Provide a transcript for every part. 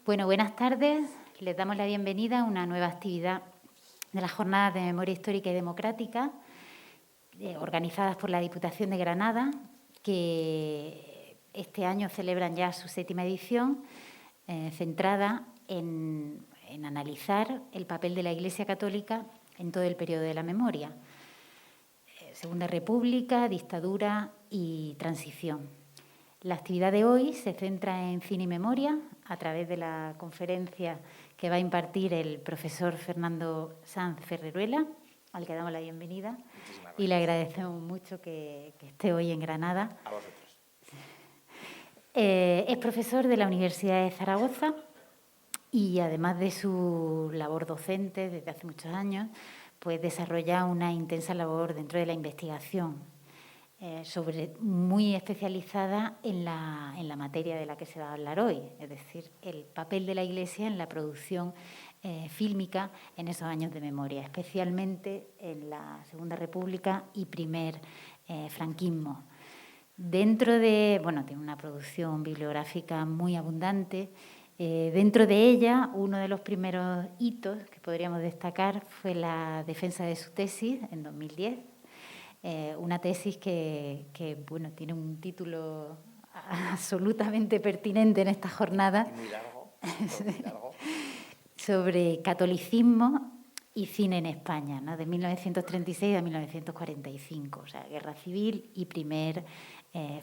Bueno, buenas tardes. Les damos la bienvenida a una nueva actividad de las Jornadas de Memoria Histórica y Democrática, organizadas por la Diputación de Granada, que este año celebran ya su 7ª edición, centrada en analizar el papel de la Iglesia Católica en todo el periodo de la memoria. Segunda República, dictadura y transición. La actividad de hoy se centra en cine y memoria a través de la conferencia que va a impartir el profesor Fernando Sanz Ferreruela, al que damos la bienvenida y le agradecemos mucho que esté hoy en Granada. A vosotros. Es profesor de la Universidad de Zaragoza y además de su labor docente desde hace muchos años, pues desarrolla una intensa labor dentro de la investigación, muy especializada en la materia de la que se va a hablar hoy, es decir, el papel de la Iglesia en la producción fílmica en esos años de memoria, especialmente en la Segunda República y primer franquismo. Dentro de, tiene una producción bibliográfica muy abundante. Dentro de ella, uno de los primeros hitos que podríamos destacar fue la defensa de su tesis en 2010. Una tesis que tiene un título absolutamente pertinente en esta jornada. Muy largo, muy largo. Sobre catolicismo y cine en España, ¿no? De 1936 a 1945, o sea, guerra civil y primer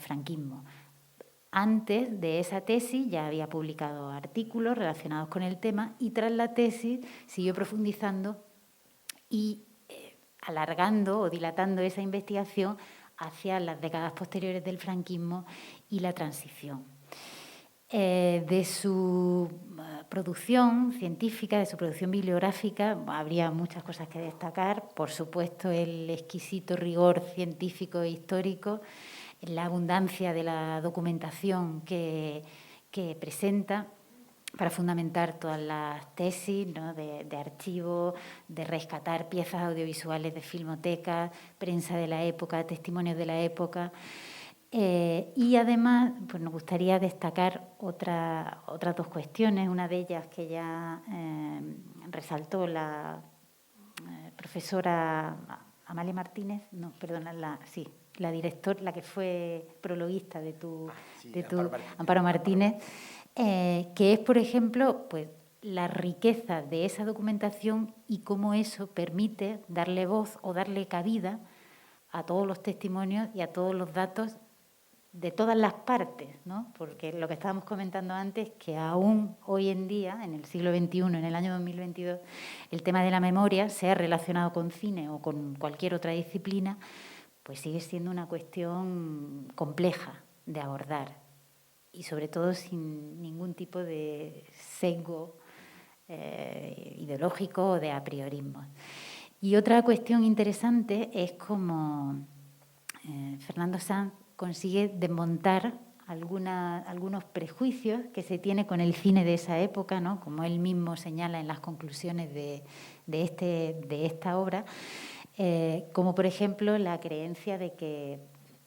franquismo. Antes de esa tesis ya había publicado artículos relacionados con el tema y tras la tesis siguió profundizando y alargando o dilatando esa investigación hacia las décadas posteriores del franquismo y la transición. De su producción científica, de su producción bibliográfica, habría muchas cosas que destacar. Por supuesto, el exquisito rigor científico e histórico, la abundancia de la documentación que presenta para fundamentar todas las tesis, ¿no? de archivo, de rescatar piezas audiovisuales de filmotecas, prensa de la época, testimonios de la época. Y además, pues nos gustaría destacar otras dos cuestiones. Una de ellas que ya resaltó la profesora Amalia Martínez, la directora, la que fue prologuista de tu Amparo Martínez, que es, por ejemplo, pues la riqueza de esa documentación y cómo eso permite darle voz o darle cabida a todos los testimonios y a todos los datos de todas las partes, ¿no? Porque lo que estábamos comentando antes, que aún hoy en día, en el siglo XXI, en el año 2022, el tema de la memoria, sea relacionado con cine o con cualquier otra disciplina, pues sigue siendo una cuestión compleja de abordar y sobre todo sin ningún tipo de sesgo ideológico o de apriorismo. Y otra cuestión interesante es cómo Fernando Sanz consigue desmontar algunos prejuicios que se tiene con el cine de esa época, ¿no? Como él mismo señala en las conclusiones de esta obra, como por ejemplo la creencia de que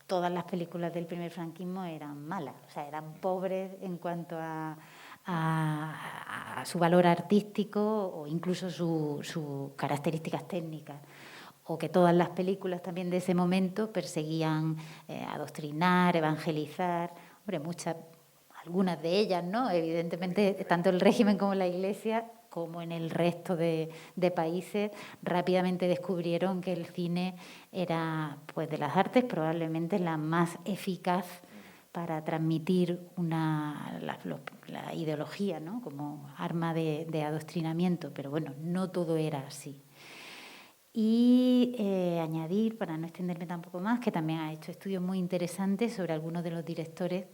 todas las películas del primer franquismo eran malas, o sea, eran pobres en cuanto a su valor artístico o incluso sus características técnicas, o que todas las películas también de ese momento perseguían adoctrinar, evangelizar. Hombre, algunas de ellas, ¿no? Evidentemente, tanto el régimen como la Iglesia, como en el resto de países, rápidamente descubrieron que el cine era, pues, de las artes probablemente la más eficaz para transmitir la ideología, ¿no? Como arma de adoctrinamiento. Pero bueno, no todo era así. Y añadir, para no extenderme tampoco más, que también ha hecho estudios muy interesantes sobre algunos de los directores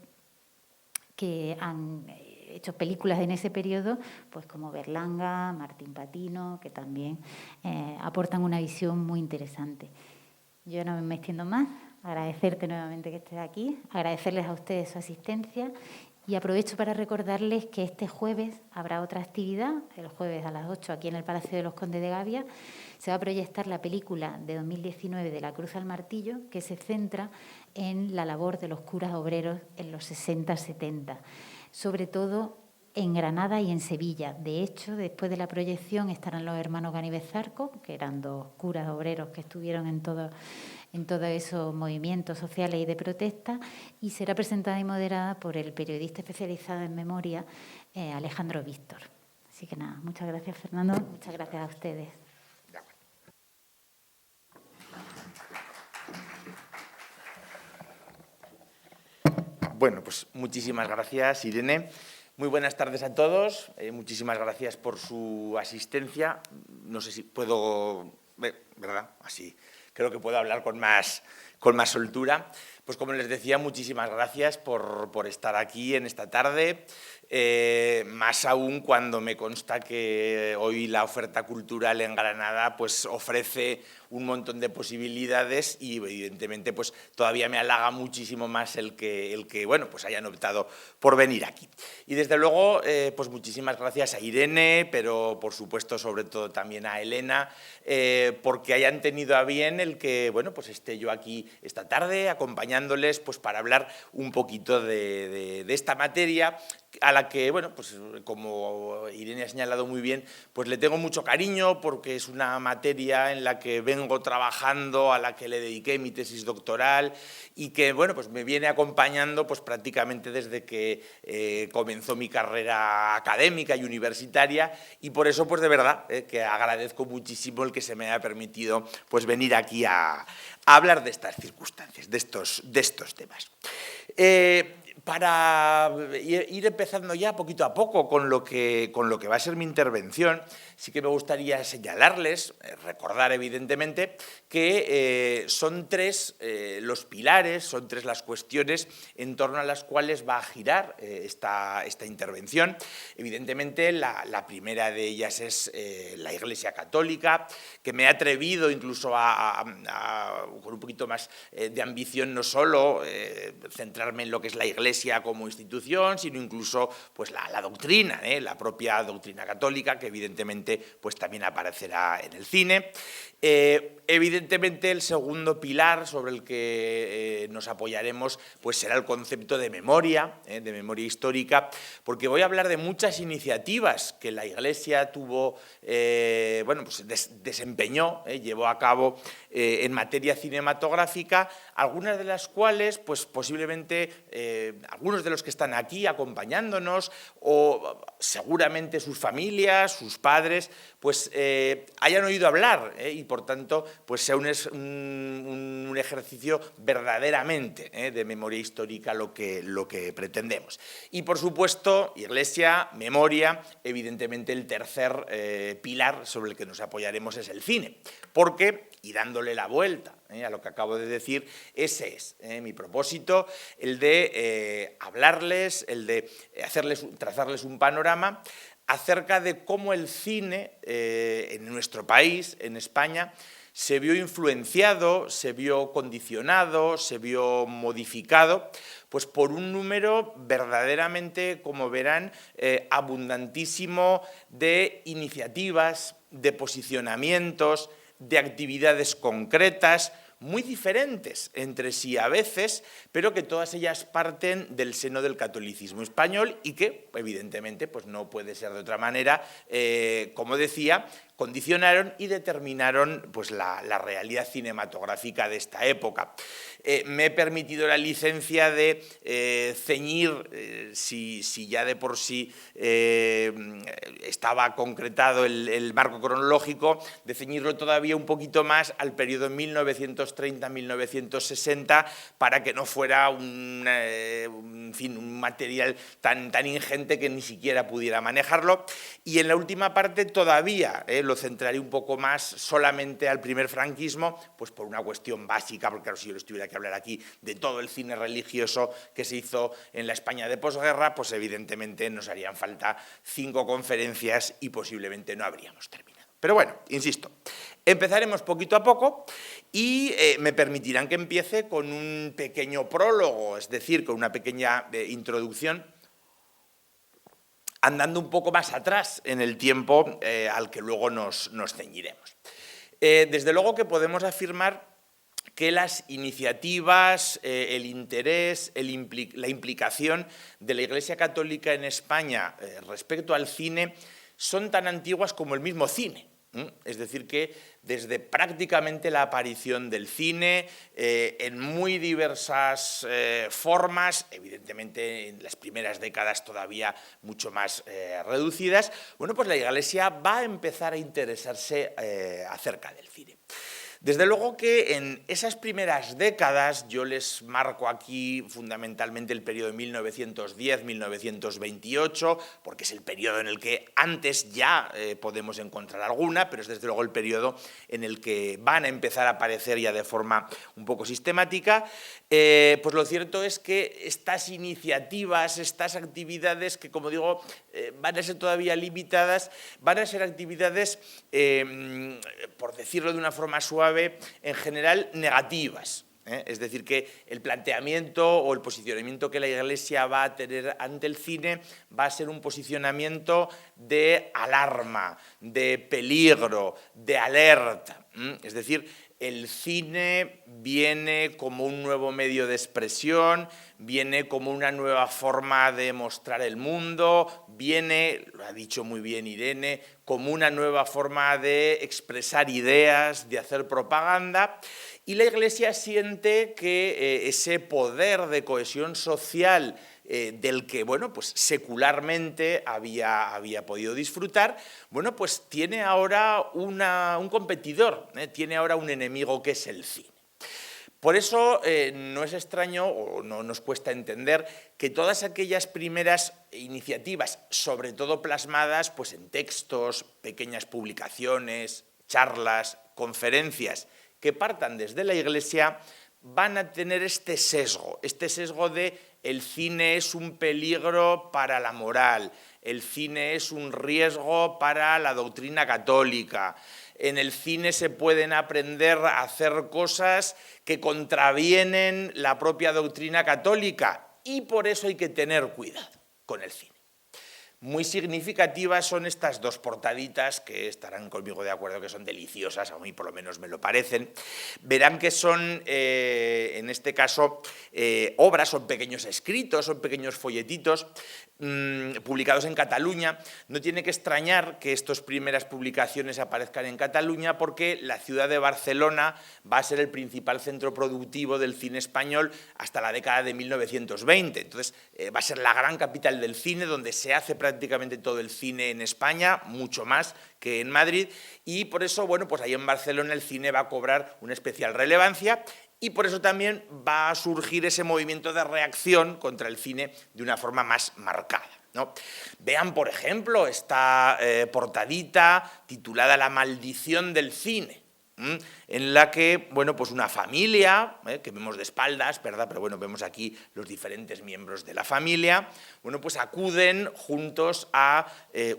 que han hecho películas en ese periodo, pues como Berlanga, Martín Patino, que también aportan una visión muy interesante. Yo no me extiendo más, agradecerte nuevamente que estés aquí, agradecerles a ustedes su asistencia y aprovecho para recordarles que este jueves habrá otra actividad, el jueves a las 8 aquí en el Palacio de los Condes de Gavia. Se va a proyectar la película de 2019 de La Cruz al Martillo, que se centra en la labor de los curas obreros en los 60-70. Sobre todo en Granada y en Sevilla. De hecho, después de la proyección estarán los hermanos Ganives Zarco, que eran dos curas obreros que estuvieron en todos esos movimientos sociales y de protesta, y será presentada y moderada por el periodista especializado en memoria, Alejandro Víctor. Así que nada, muchas gracias, Fernando, muchas gracias a ustedes. Bueno, pues muchísimas gracias, Irene. Muy buenas tardes a todos. Muchísimas gracias por su asistencia. No sé si puedo, ¿verdad? Así, creo que puedo hablar con más soltura. Pues como les decía, muchísimas gracias por estar aquí en esta tarde. Más aún cuando me consta que hoy la oferta cultural en Granada pues ofrece un montón de posibilidades y evidentemente pues todavía me halaga muchísimo más el que bueno, pues hayan optado por venir aquí. Y desde luego pues muchísimas gracias a Irene, pero por supuesto sobre todo también a Elena, porque hayan tenido a bien el que bueno, pues esté yo aquí esta tarde acompañándoles pues para hablar un poquito de esta materia a la que, bueno, pues como Irene ha señalado muy bien, pues le tengo mucho cariño porque es una materia en la que vengo trabajando, a la que le dediqué mi tesis doctoral y que, bueno, pues me viene acompañando pues prácticamente desde que comenzó mi carrera académica y universitaria y por eso, pues de verdad, que agradezco muchísimo el que se me haya permitido pues venir aquí a hablar de estas circunstancias, de estos temas. Para ir empezando ya poquito a poco con lo que va a ser mi intervención, sí que me gustaría señalarles, recordar evidentemente, que son tres los pilares, son tres las cuestiones en torno a las cuales va a girar esta intervención. Evidentemente, la primera de ellas es la Iglesia Católica, que me he atrevido incluso con un poquito más de ambición, no solo centrarme en lo que es la Iglesia como institución, sino incluso pues, la doctrina, la propia doctrina católica, que evidentemente pues, también aparecerá en el cine. Evidentemente, el segundo pilar sobre el que nos apoyaremos pues, será el concepto de memoria histórica, porque voy a hablar de muchas iniciativas que la Iglesia tuvo, bueno, pues desempeñó, llevó a cabo en materia cinematográfica, algunas de las cuales, pues posiblemente algunos de los que están aquí acompañándonos o seguramente sus familias, sus padres, pues hayan oído hablar y por tanto pues sea un ejercicio verdaderamente de memoria histórica lo que pretendemos. Y por supuesto, Iglesia, memoria, evidentemente el tercer pilar sobre el que nos apoyaremos es el cine, porque, y dándole la vuelta a lo que acabo de decir, ese es mi propósito, el de hablarles, el de trazarles un panorama acerca de cómo el cine en nuestro país, en España, se vio influenciado, se vio condicionado, se vio modificado pues por un número verdaderamente, como verán, abundantísimo de iniciativas, de posicionamientos, de actividades concretas, muy diferentes entre sí a veces, pero que todas ellas parten del seno del catolicismo español y que, evidentemente, pues no puede ser de otra manera, como decía, condicionaron y determinaron pues, la realidad cinematográfica de esta época. Me he permitido la licencia de ceñir, si ya de por sí estaba concretado el marco cronológico, de ceñirlo todavía un poquito más al periodo 1930-1960 para que no fuera un material tan ingente que ni siquiera pudiera manejarlo. Y en la última parte todavía lo centraré un poco más solamente al primer franquismo, pues por una cuestión básica, porque claro, si yo les tuviera que hablar aquí de todo el cine religioso que se hizo en la España de posguerra, pues evidentemente nos harían falta 5 conferencias y posiblemente no habríamos terminado. Pero bueno, insisto, empezaremos poquito a poco y me permitirán que empiece con un pequeño prólogo, es decir, con una pequeña introducción, andando un poco más atrás en el tiempo al que luego nos ceñiremos. Desde luego que podemos afirmar que las iniciativas, el interés, la implicación de la Iglesia Católica en España respecto al cine son tan antiguas como el mismo cine. Es decir, que desde prácticamente la aparición del cine, en muy diversas formas, evidentemente en las primeras décadas todavía mucho más reducidas, bueno, pues la Iglesia va a empezar a interesarse acerca del cine. Desde luego que en esas primeras décadas, yo les marco aquí fundamentalmente el periodo de 1910-1928, porque es el periodo en el que antes ya podemos encontrar alguna, pero es desde luego el periodo en el que van a empezar a aparecer ya de forma un poco sistemática. Pues lo cierto es que estas iniciativas, estas actividades que, como digo, van a ser todavía limitadas, van a ser actividades, por decirlo de una forma suave, en general negativas. Es decir, que el planteamiento o el posicionamiento que la Iglesia va a tener ante el cine va a ser un posicionamiento de alarma, de peligro, de alerta. Es decir, el cine viene como un nuevo medio de expresión, viene como una nueva forma de mostrar el mundo, viene, lo ha dicho muy bien Irene, como una nueva forma de expresar ideas, de hacer propaganda, y la Iglesia siente que ese poder de cohesión social del que, bueno, pues secularmente había podido disfrutar, bueno, pues tiene ahora un competidor, tiene ahora un enemigo que es el cine. Por eso no es extraño o no nos cuesta entender que todas aquellas primeras iniciativas, sobre todo plasmadas pues, en textos, pequeñas publicaciones, charlas, conferencias, que partan desde la Iglesia, van a tener este sesgo de el cine es un peligro para la moral, el cine es un riesgo para la doctrina católica, en el cine se pueden aprender a hacer cosas que contravienen la propia doctrina católica y por eso hay que tener cuidado con el cine. Muy significativas son estas dos portaditas, que estarán conmigo de acuerdo que son deliciosas, a mí por lo menos me lo parecen. Verán que son, en este caso, obras, son pequeños escritos, son pequeños folletitos, publicados en Cataluña. No tiene que extrañar que estas primeras publicaciones aparezcan en Cataluña porque la ciudad de Barcelona va a ser el principal centro productivo del cine español hasta la década de 1920. Entonces, va a ser la gran capital del cine, donde se hace prácticamente todo el cine en España, mucho más que en Madrid, y por eso, bueno, pues ahí en Barcelona el cine va a cobrar una especial relevancia y por eso también va a surgir ese movimiento de reacción contra el cine de una forma más marcada, ¿no? Vean, por ejemplo, esta portadita titulada La maldición del cine, en la que, bueno, pues una familia, que vemos de espaldas, ¿verdad? Pero bueno, vemos aquí los diferentes miembros de la familia, bueno, pues acuden juntos a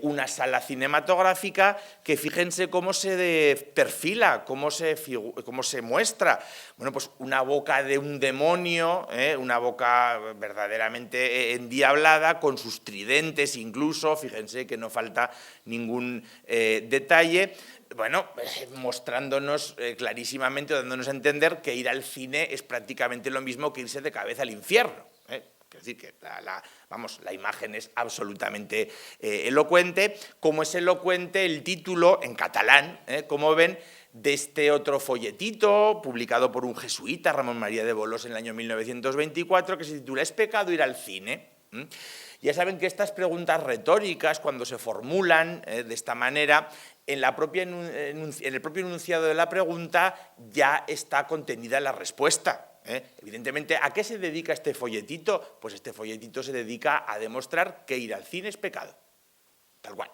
una sala cinematográfica que fíjense cómo se perfila, cómo se muestra, bueno, pues una boca de un demonio, una boca verdaderamente endiablada, con sus tridentes incluso, fíjense que no falta ningún detalle, bueno, mostrándonos clarísimamente, dándonos a entender que ir al cine es prácticamente lo mismo que irse de cabeza al infierno. Es decir, que la imagen es absolutamente elocuente, como es elocuente el título en catalán, como ven, de este otro folletito publicado por un jesuita, Ramón María de Bolós, en el año 1924, que se titula ¿Es pecado ir al cine? Ya saben que estas preguntas retóricas, cuando se formulan de esta manera, en el propio enunciado de la pregunta ya está contenida la respuesta. Evidentemente, ¿a qué se dedica este folletito? Pues este folletito se dedica a demostrar que ir al cine es pecado, tal cual.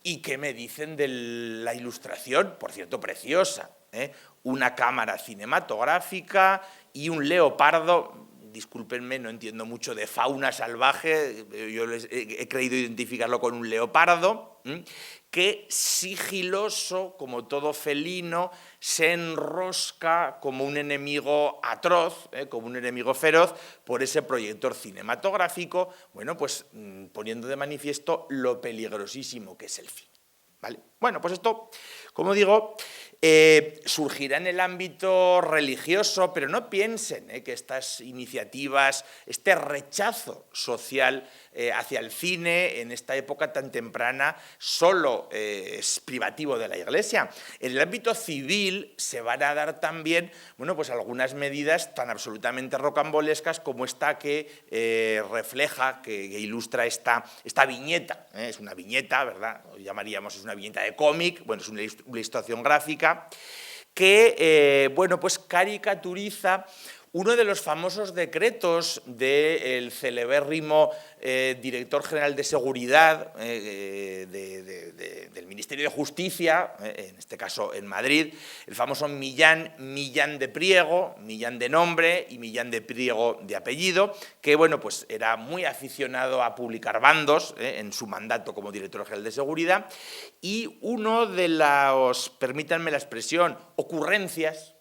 ¿Y qué me dicen de la ilustración? Por cierto, preciosa. Una cámara cinematográfica y un leopardo. Discúlpenme, no entiendo mucho de fauna salvaje, yo he creído identificarlo con un leopardo, que sigiloso, como todo felino, se enrosca como un enemigo atroz, como un enemigo feroz, por ese proyector cinematográfico, bueno, pues poniendo de manifiesto lo peligrosísimo que es el cine. ¿Vale? Bueno, pues esto, como digo, Surgirá en el ámbito religioso, pero no piensen que estas iniciativas, este rechazo social hacia el cine en esta época tan temprana solo es privativo de la Iglesia. En el ámbito civil se van a dar también, bueno, pues algunas medidas tan absolutamente rocambolescas como esta que refleja, que ilustra esta viñeta. Es una viñeta, ¿verdad? Lo llamaríamos, es una viñeta de cómic, bueno, es una ilustración gráfica que, bueno, pues caricaturiza uno de los famosos decretos del celebérrimo director general de Seguridad del Ministerio de Justicia, en este caso en Madrid, el famoso Millán de Priego, Millán de nombre y Millán de Priego de apellido, que bueno, pues era muy aficionado a publicar bandos en su mandato como director general de Seguridad, y uno de los, permítanme la expresión, ocurrencias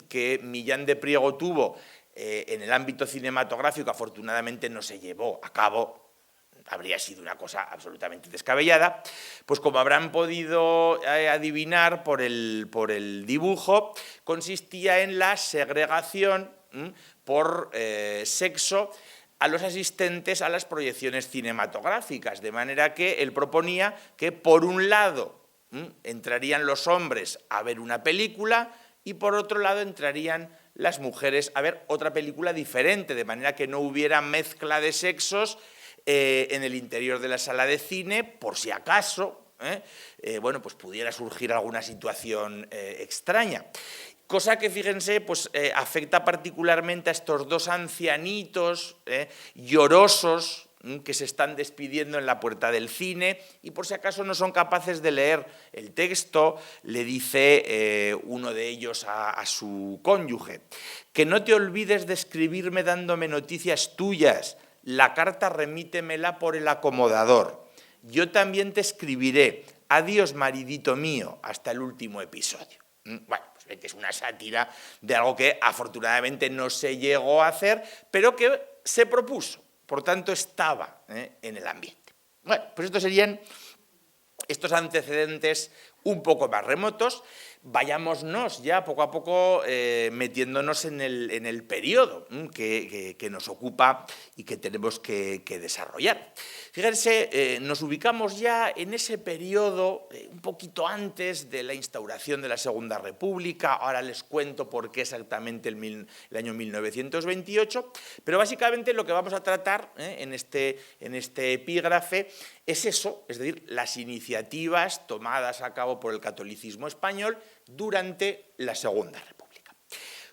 que Millán de Priego tuvo en el ámbito cinematográfico, afortunadamente no se llevó a cabo, habría sido una cosa absolutamente descabellada, pues como habrán podido adivinar por el dibujo, consistía en la segregación por sexo a los asistentes a las proyecciones cinematográficas, de manera que él proponía que, por un lado, entrarían los hombres a ver una película y, por otro lado, entrarían las mujeres a ver otra película diferente, de manera que no hubiera mezcla de sexos en el interior de la sala de cine, por si acaso, bueno, pues pudiera surgir alguna situación extraña. Cosa que, fíjense, pues afecta particularmente a estos dos ancianitos llorosos que se están despidiendo en la puerta del cine y, por si acaso no son capaces de leer el texto, le dice uno de ellos a su cónyuge: que no te olvides de escribirme dándome noticias tuyas, la carta remítemela por el acomodador. Yo también te escribiré, adiós maridito mío, hasta el último episodio. Bueno, pues ven que es una sátira de algo que afortunadamente no se llegó a hacer, pero que se propuso. Por tanto, estaba en el ambiente. Bueno, pues estos serían estos antecedentes un poco más remotos. Vayámonos ya poco a poco metiéndonos en el periodo que nos ocupa y que tenemos que desarrollar. Fíjense, nos ubicamos ya en ese periodo un poquito antes de la instauración de la Segunda República. Ahora les cuento por qué exactamente el año 1928, pero básicamente lo que vamos a tratar en este epígrafe es eso, es decir, las iniciativas tomadas a cabo por el catolicismo español durante la Segunda República.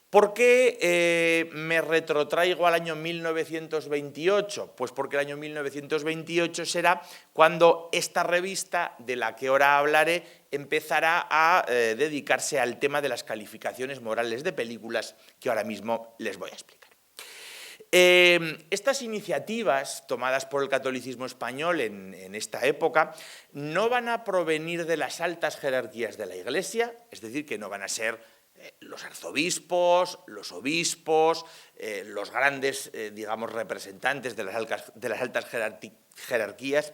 ¿Por qué me retrotraigo al año 1928? Pues porque el año 1928 será cuando esta revista, de la que ahora hablaré, empezará a dedicarse al tema de las calificaciones morales de películas que ahora mismo les voy a explicar. Estas iniciativas tomadas por el catolicismo español en esta época no van a provenir de las altas jerarquías de la Iglesia, es decir, que no van a ser los arzobispos, los obispos, los grandes, digamos, representantes de las altas jerarquías,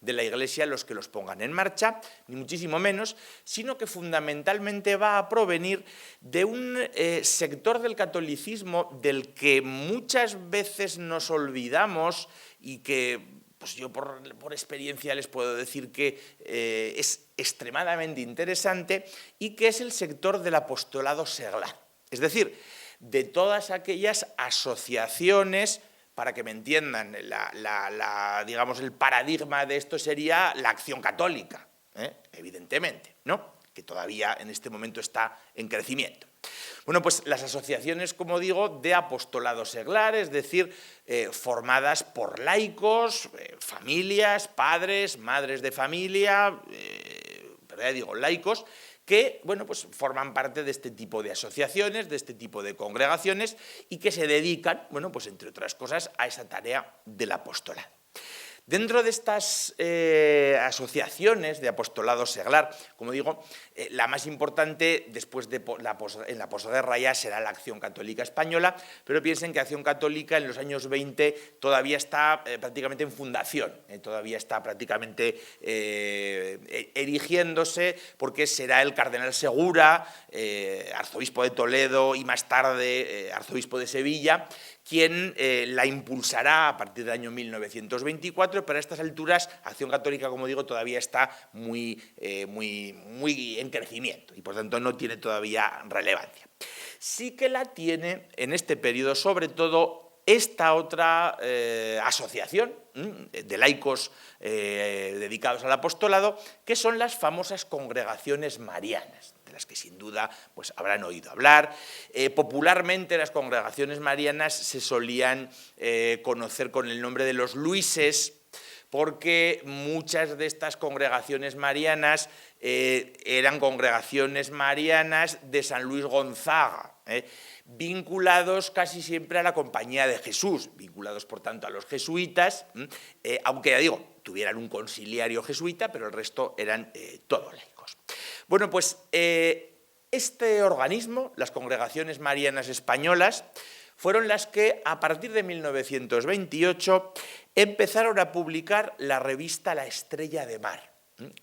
de la Iglesia los que los pongan en marcha, ni muchísimo menos, sino que fundamentalmente va a provenir de un sector del catolicismo del que muchas veces nos olvidamos y que, pues yo por experiencia les puedo decir que es extremadamente interesante, y que es el sector del apostolado seglar. Es decir, de todas aquellas asociaciones, para que me entiendan, digamos, el paradigma de esto sería la acción católica, evidentemente, ¿no?, que todavía en este momento está en crecimiento. Bueno, pues las asociaciones, como digo, de apostolado seglar, es decir, formadas por laicos, familias, padres, madres de familia, pero ya digo, laicos, que, bueno, pues forman parte de este tipo de asociaciones, de este tipo de congregaciones, y que se dedican, bueno, pues entre otras cosas, a esa tarea del apostolado. Dentro de estas asociaciones de apostolado seglar, como digo, la más importante después de en la posguerra ya será la Acción Católica Española, pero piensen que Acción Católica en los años 20 todavía está prácticamente en fundación, todavía está prácticamente erigiéndose, porque será el cardenal Segura, arzobispo de Toledo y más tarde arzobispo de Sevilla, quien la impulsará a partir del año 1924, pero a estas alturas Acción Católica, como digo, todavía está muy en crecimiento y por tanto no tiene todavía relevancia. Sí que la tiene en este periodo, sobre todo, esta otra asociación de laicos dedicados al apostolado, que son las famosas congregaciones marianas, de las que sin duda pues, habrán oído hablar. Popularmente las congregaciones marianas se solían conocer con el nombre de los Luises, porque muchas de estas congregaciones marianas eran congregaciones marianas de San Luis Gonzaga, vinculados casi siempre a la Compañía de Jesús, vinculados por tanto a los jesuitas, aunque ya digo, tuvieran un conciliario jesuita, pero el resto eran todos laicos. Bueno, pues este organismo, las congregaciones marianas españolas, fueron las que a partir de 1928 empezaron a publicar la revista La Estrella de Mar.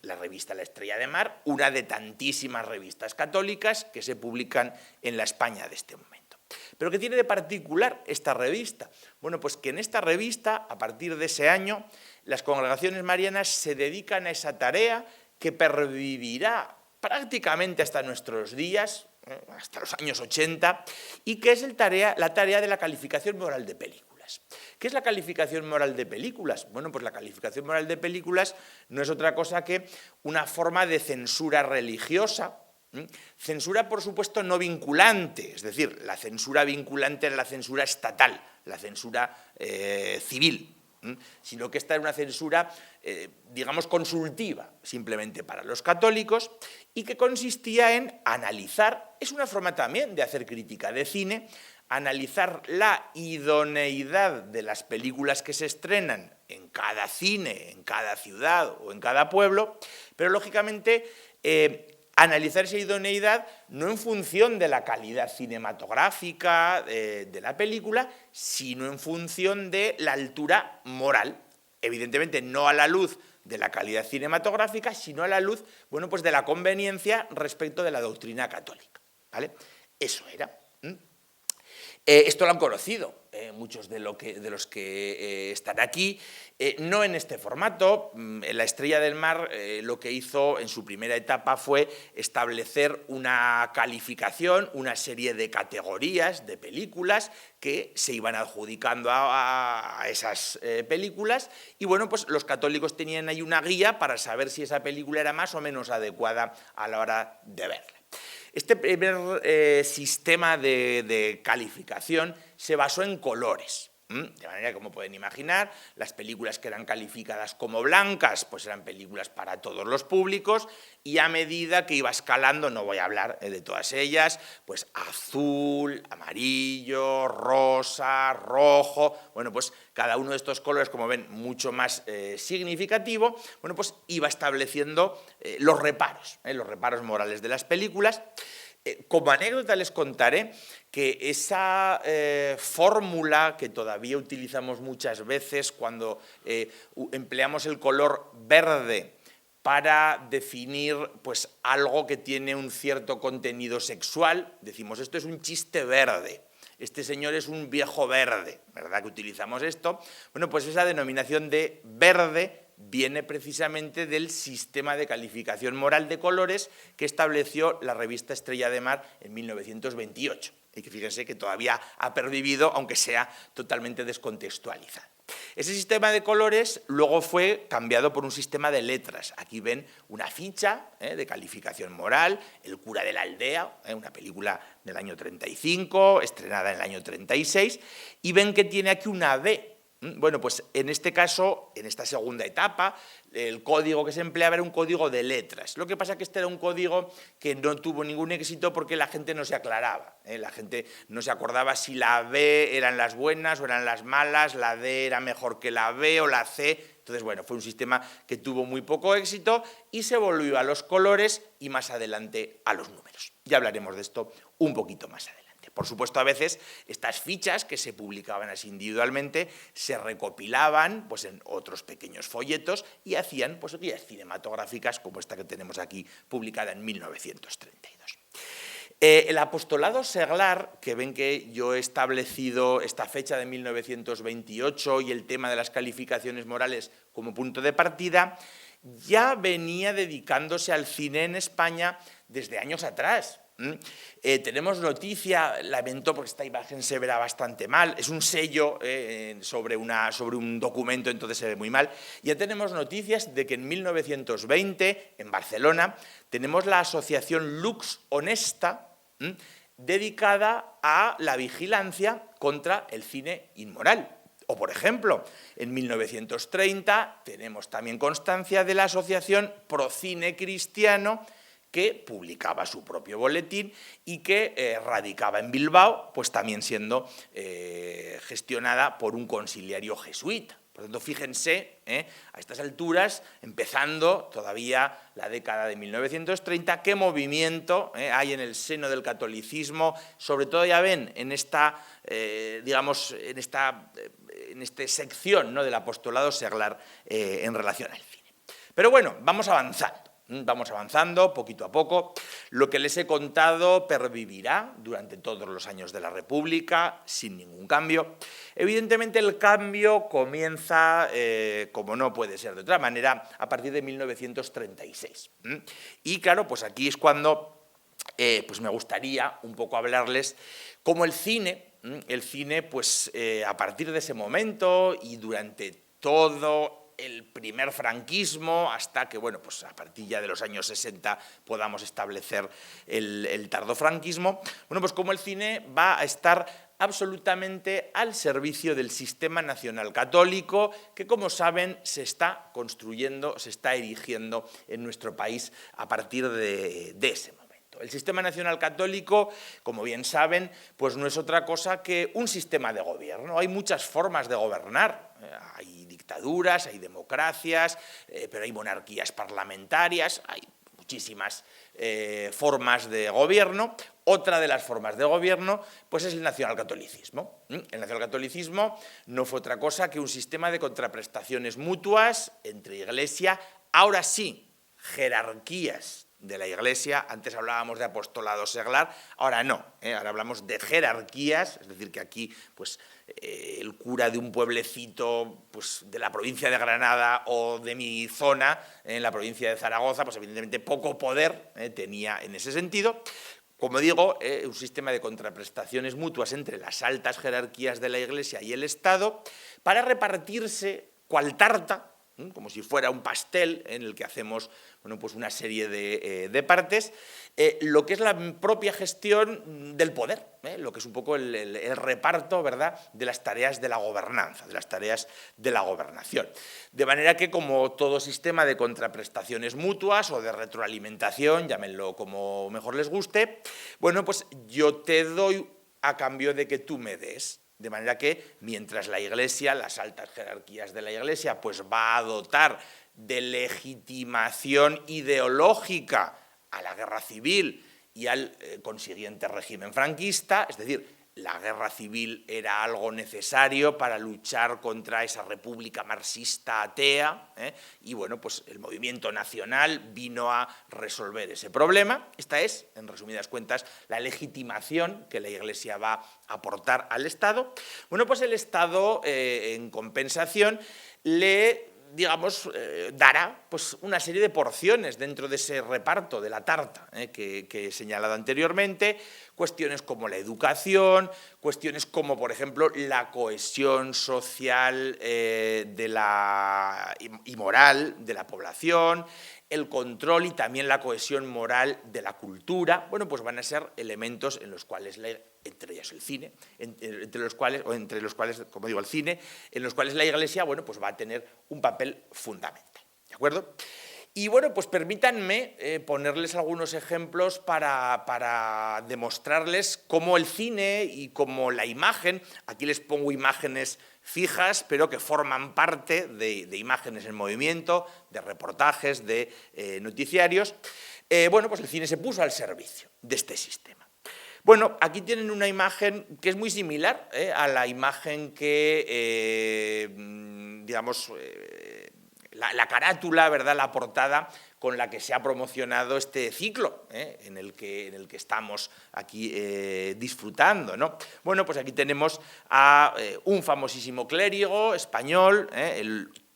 La revista La Estrella de Mar, una de tantísimas revistas católicas que se publican en la España de este momento. ¿Pero qué tiene de particular esta revista? Bueno, pues que en esta revista, a partir de ese año, las congregaciones marianas se dedican a esa tarea que pervivirá prácticamente hasta nuestros días, hasta los años 80, y que es la tarea de la calificación moral de películas. ¿Qué es la calificación moral de películas? Bueno, pues la calificación moral de películas no es otra cosa que una forma de censura religiosa, censura, por supuesto, no vinculante, es decir, la censura vinculante es la censura estatal, la censura civil, sino que esta es una censura, digamos, consultiva, simplemente para los católicos, y que consistía en analizar, es una forma también de hacer crítica de cine, analizar la idoneidad de las películas que se estrenan en cada cine, en cada ciudad o en cada pueblo, pero lógicamente analizar esa idoneidad no en función de la calidad cinematográfica de la película, sino en función de la altura moral. Evidentemente no a la luz de la calidad cinematográfica, sino a la luz, bueno, pues de la conveniencia respecto de la doctrina católica, ¿vale? Eso era. Esto lo han conocido muchos de los que están aquí, no en este formato. La Estrella del Mar lo que hizo en su primera etapa fue establecer una calificación, una serie de categorías de películas que se iban adjudicando a esas películas, y bueno, pues los católicos tenían ahí una guía para saber si esa película era más o menos adecuada a la hora de verla. Este primer sistema de calificación se basó en colores. De manera que, como pueden imaginar, las películas que eran calificadas como blancas, pues eran películas para todos los públicos, y a medida que iba escalando, no voy a hablar de todas ellas, pues azul, amarillo, rosa, rojo, bueno, pues cada uno de estos colores, como ven, mucho más significativo, bueno, pues iba estableciendo los reparos morales de las películas. Como anécdota les contaré que esa fórmula que todavía utilizamos muchas veces cuando empleamos el color verde para definir pues, algo que tiene un cierto contenido sexual, decimos esto es un chiste verde, este señor es un viejo verde, ¿verdad que utilizamos esto? Bueno, pues esa denominación de verde viene precisamente del sistema de calificación moral de colores que estableció la revista Estrella de Mar en 1928, y que fíjense que todavía ha pervivido, aunque sea totalmente descontextualizado. Ese sistema de colores luego fue cambiado por un sistema de letras. Aquí ven una ficha de calificación moral, El cura de la aldea, una película del año 35, estrenada en el año 36, y ven que tiene aquí una B. Bueno, pues en este caso, en esta segunda etapa, el código que se empleaba era un código de letras. Lo que pasa es que este era un código que no tuvo ningún éxito porque la gente no se aclaraba. La gente no se acordaba si la B eran las buenas o eran las malas, la D era mejor que la B o la C. Entonces, bueno, fue un sistema que tuvo muy poco éxito y se volvió a los colores y más adelante a los números. Ya hablaremos de esto un poquito más adelante. Por supuesto, a veces estas fichas que se publicaban así individualmente se recopilaban pues, en otros pequeños folletos y hacían pues, guías cinematográficas como esta que tenemos aquí publicada en 1932. El apostolado seglar, que ven que yo he establecido esta fecha de 1928 y el tema de las calificaciones morales como punto de partida, ya venía dedicándose al cine en España desde años atrás. Tenemos noticia, lamento porque esta imagen se verá bastante mal, es un sello sobre un documento, entonces se ve muy mal. Ya tenemos noticias de que en 1920, en Barcelona, tenemos la asociación Lux Honesta, dedicada a la vigilancia contra el cine inmoral. O, por ejemplo, en 1930 tenemos también constancia de la asociación Procine Cristiano, que publicaba su propio boletín y que radicaba en Bilbao, pues también siendo gestionada por un conciliario jesuita. Por tanto, fíjense, a estas alturas, empezando todavía la década de 1930, qué movimiento hay en el seno del catolicismo, sobre todo ya ven en esta, digamos, en esta sección, ¿no?, del apostolado seglar en relación al cine. Pero bueno, vamos avanzando. Vamos avanzando poquito a poco. Lo que les he contado pervivirá durante todos los años de la República, sin ningún cambio. Evidentemente el cambio comienza, como no puede ser de otra manera, a partir de 1936. Y claro, pues aquí es cuando pues me gustaría un poco hablarles cómo el cine, pues a partir de ese momento y durante todo el primer franquismo hasta que, bueno, pues a partir ya de los años 60 podamos establecer el tardofranquismo, bueno, pues como el cine va a estar absolutamente al servicio del sistema nacional católico que, como saben, se está construyendo, se está erigiendo en nuestro país a partir de ese momento. El sistema nacional católico, como bien saben, pues no es otra cosa que un sistema de gobierno. Hay muchas formas de gobernar. Hay dictaduras, hay democracias, pero hay monarquías parlamentarias, hay muchísimas formas de gobierno. Otra de las formas de gobierno pues es el nacionalcatolicismo. El nacionalcatolicismo no fue otra cosa que un sistema de contraprestaciones mutuas entre Iglesia, ahora sí, jerarquías de la Iglesia. Antes hablábamos de apostolado seglar, ahora no, ahora hablamos de jerarquías, es decir, que aquí pues, el cura de un pueblecito pues, de la provincia de Granada o de mi zona, en la provincia de Zaragoza, pues evidentemente poco poder tenía en ese sentido. Como digo, un sistema de contraprestaciones mutuas entre las altas jerarquías de la Iglesia y el Estado para repartirse cual tarta, como si fuera un pastel en el que hacemos bueno, pues una serie de partes, lo que es la propia gestión del poder, lo que es un poco el reparto, ¿verdad?, de las tareas de la gobernanza, de las tareas de la gobernación. De manera que, como todo sistema de contraprestaciones mutuas o de retroalimentación, llámenlo como mejor les guste, bueno, pues yo te doy a cambio de que tú me des. De manera que, mientras la Iglesia, las altas jerarquías de la Iglesia, pues va a dotar de legitimación ideológica a la guerra civil y al consiguiente régimen franquista, es decir, la guerra civil era algo necesario para luchar contra esa república marxista atea, y bueno, pues el movimiento nacional vino a resolver ese problema. Esta es, en resumidas cuentas, la legitimación que la Iglesia va a aportar al Estado. Bueno, pues el Estado, en compensación, le digamos, dará pues, una serie de porciones dentro de ese reparto de la tarta que he señalado anteriormente, cuestiones como la educación, cuestiones como, por ejemplo, la cohesión social y moral de la población, el control y también la cohesión moral de la cultura, bueno, pues van a ser elementos en los cuales, entre ellos el cine, entre los cuales, como digo, el cine, en los cuales la Iglesia, bueno, pues va a tener un papel fundamental, ¿de acuerdo? Y bueno, pues permítanme ponerles algunos ejemplos para demostrarles cómo el cine y cómo la imagen, aquí les pongo imágenes fijas, pero que forman parte de imágenes en movimiento, de reportajes, de noticiarios. Bueno, pues el cine se puso al servicio de este sistema. Bueno, aquí tienen una imagen que es muy similar a la imagen que, digamos, la carátula, ¿verdad?, la portada con la que se ha promocionado este ciclo en el que estamos aquí disfrutando, ¿no? Bueno, pues aquí tenemos a un famosísimo clérigo español,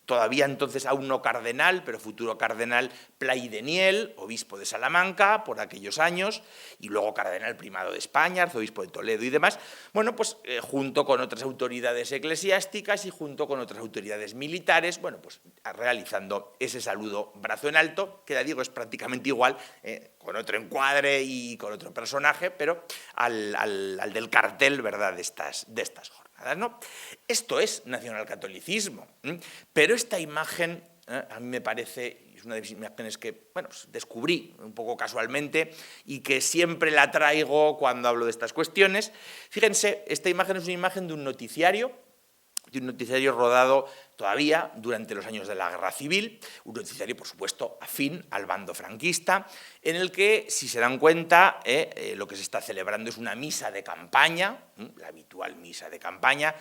todavía entonces aún no cardenal, pero futuro cardenal Plaideniel, obispo de Salamanca por aquellos años, y luego cardenal primado de España, arzobispo de Toledo y demás, bueno, pues junto con otras autoridades eclesiásticas y junto con otras autoridades militares, bueno, pues realizando ese saludo brazo en alto, que ya digo es prácticamente igual, con otro encuadre y con otro personaje, pero al del cartel, ¿verdad?, de estas jornadas, ¿no? Esto es nacionalcatolicismo, pero esta imagen a mí me parece, es una de mis imágenes que bueno, pues descubrí un poco casualmente y que siempre la traigo cuando hablo de estas cuestiones. Fíjense, esta imagen es una imagen de un noticiario rodado todavía durante los años de la Guerra Civil, un noticiario, por supuesto, afín al bando franquista, en el que, si se dan cuenta, lo que se está celebrando es una misa de campaña, la habitual misa de campaña.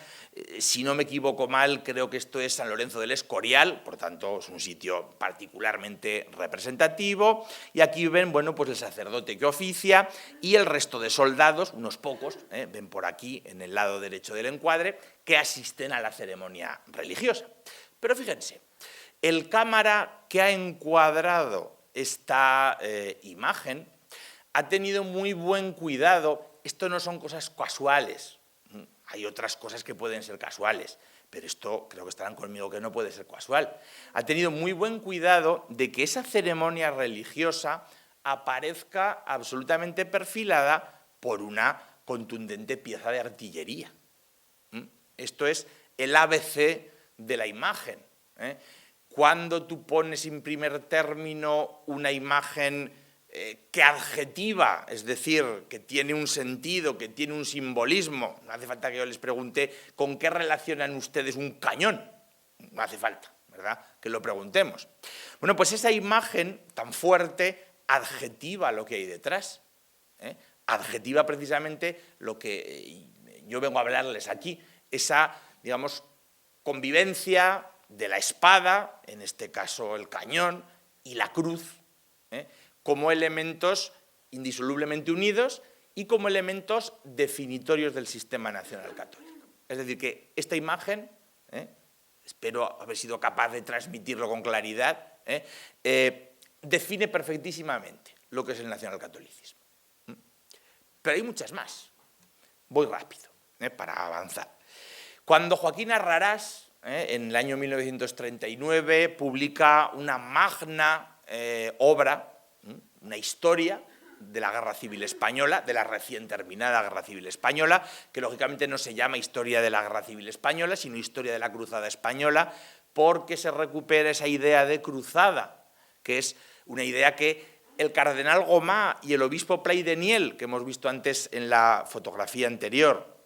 Si no me equivoco mal, creo que esto es San Lorenzo del Escorial, por tanto, es un sitio particularmente representativo, y aquí ven, bueno, pues el sacerdote que oficia y el resto de soldados, unos pocos, ven por aquí, en el lado derecho del encuadre, que asisten a la ceremonia religiosa. Pero fíjense, el cámara que ha encuadrado esta imagen ha tenido muy buen cuidado. Esto no son cosas casuales, hay otras cosas que pueden ser casuales, pero esto creo que estarán conmigo que no puede ser casual. Ha tenido muy buen cuidado de que esa ceremonia religiosa aparezca absolutamente perfilada por una contundente pieza de artillería. Esto es el ABC de la imagen. Cuando tú pones en primer término una imagen que adjetiva, es decir, que tiene un sentido, que tiene un simbolismo, no hace falta que yo les pregunte con qué relacionan ustedes un cañón, no hace falta, ¿verdad?, que lo preguntemos. Bueno, pues esa imagen tan fuerte adjetiva lo que hay detrás, adjetiva precisamente lo que yo vengo a hablarles aquí, esa, digamos, convivencia de la espada, en este caso el cañón, y la cruz, como elementos indisolublemente unidos y como elementos definitorios del sistema nacional católico. Es decir, que esta imagen, espero haber sido capaz de transmitirlo con claridad, define perfectísimamente lo que es el nacionalcatolicismo. Pero hay muchas más. Voy rápido, para avanzar. Cuando Joaquín Arrarás, en el año 1939, publica una magna obra, una historia de la Guerra Civil Española, de la recién terminada Guerra Civil Española, que lógicamente no se llama Historia de la Guerra Civil Española, sino Historia de la Cruzada Española, porque se recupera esa idea de cruzada, que es una idea que el cardenal Gomá y el obispo Plaideniel, que hemos visto antes en la fotografía anterior,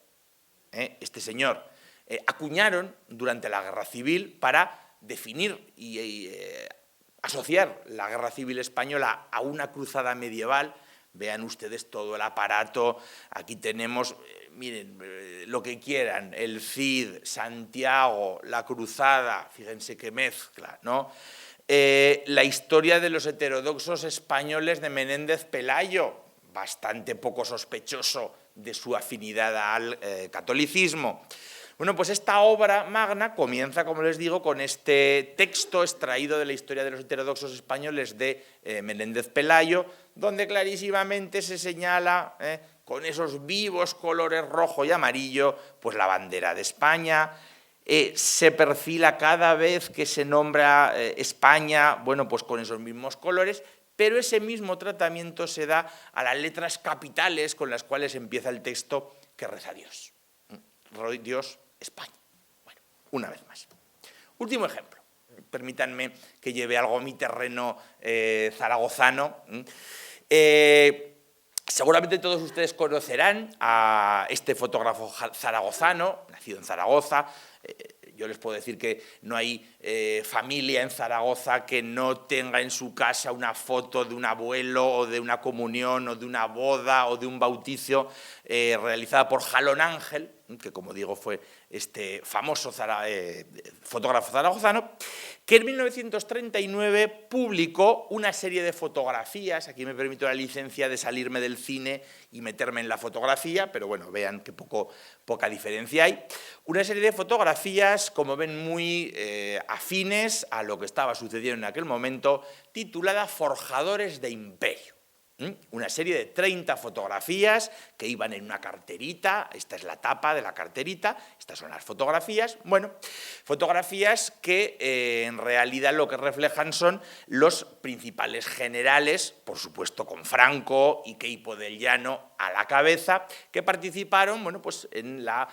este señor, acuñaron durante la Guerra Civil para definir y asociar la Guerra Civil Española a una cruzada medieval. Vean ustedes todo el aparato, aquí tenemos, miren, lo que quieran, el Cid, Santiago, la cruzada, fíjense qué mezcla, ¿no? La historia de los heterodoxos españoles de Menéndez Pelayo, bastante poco sospechoso de su afinidad al catolicismo. Bueno, pues esta obra magna comienza, como les digo, con este texto extraído de la historia de los heterodoxos españoles de Menéndez Pelayo, donde clarísimamente se señala con esos vivos colores rojo y amarillo, pues la bandera de España, se perfila cada vez que se nombra España, bueno, pues con esos mismos colores, pero ese mismo tratamiento se da a las letras capitales con las cuales empieza el texto que reza Dios. Dios, España. Bueno, una vez más. Último ejemplo. Permítanme que lleve algo a mi terreno zaragozano. Seguramente todos ustedes conocerán a este fotógrafo zaragozano, nacido en Zaragoza. Yo les puedo decir que no hay familia en Zaragoza que no tenga en su casa una foto de un abuelo o de una comunión o de una boda o de un bautizo realizada por Jalón Ángel, que como digo fue este famoso fotógrafo zaragozano, que en 1939 publicó una serie de fotografías. Aquí me permito la licencia de salirme del cine y meterme en la fotografía, pero bueno, vean qué poca diferencia hay. Una serie de fotografías, como ven, muy afines a lo que estaba sucediendo en aquel momento, titulada Forjadores de Imperio. Una serie de 30 fotografías que iban en una carterita. Esta es la tapa de la carterita, estas son las fotografías. Bueno, fotografías que en realidad lo que reflejan son los principales generales, por supuesto con Franco y Queipo del Llano a la cabeza, que participaron, bueno, pues en la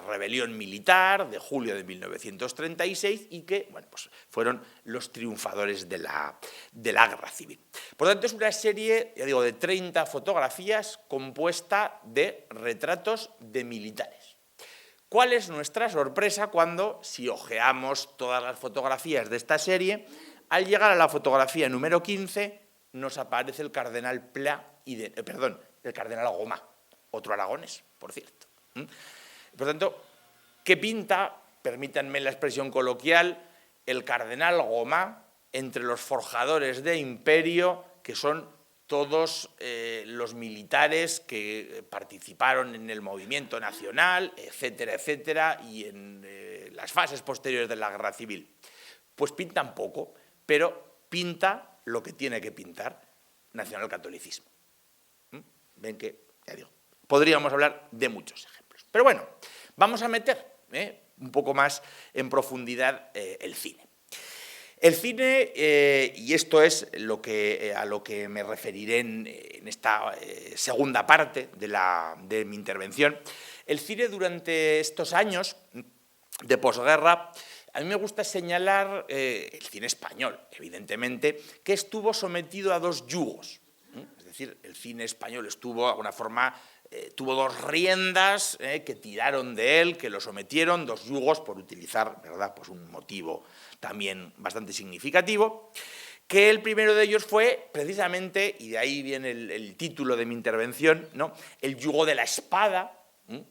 rebelión militar de julio de 1936 y que, bueno, pues fueron los triunfadores de la guerra civil. Por lo tanto, es una serie, ya digo, de 30 fotografías compuesta de retratos de militares. ¿Cuál es nuestra sorpresa cuando, si ojeamos todas las fotografías de esta serie, al llegar a la fotografía número 15, nos aparece el cardenal el cardenal Gomá, otro aragonés, por cierto. Por tanto, ¿qué pinta, permítanme la expresión coloquial, el cardenal Gomá entre los forjadores de imperio, que son todos los militares que participaron en el movimiento nacional, etcétera, etcétera, y en las fases posteriores de la guerra civil? Pues pintan poco, pero pinta lo que tiene que pintar: nacionalcatolicismo. Ven que, ya digo, podríamos hablar de muchos ejemplos. Pero bueno, vamos a meter un poco más en profundidad el cine. El cine, y esto es a lo que me referiré en esta segunda parte de mi intervención, el cine durante estos años de posguerra, a mí me gusta señalar el cine español, evidentemente, que estuvo sometido a dos yugos. Es decir, el cine español estuvo, de alguna forma, tuvo dos riendas que tiraron de él, que lo sometieron, dos yugos, por utilizar, ¿verdad?, pues un motivo también bastante significativo, que el primero de ellos fue precisamente, y de ahí viene el título de mi intervención, ¿no?, el yugo de la espada,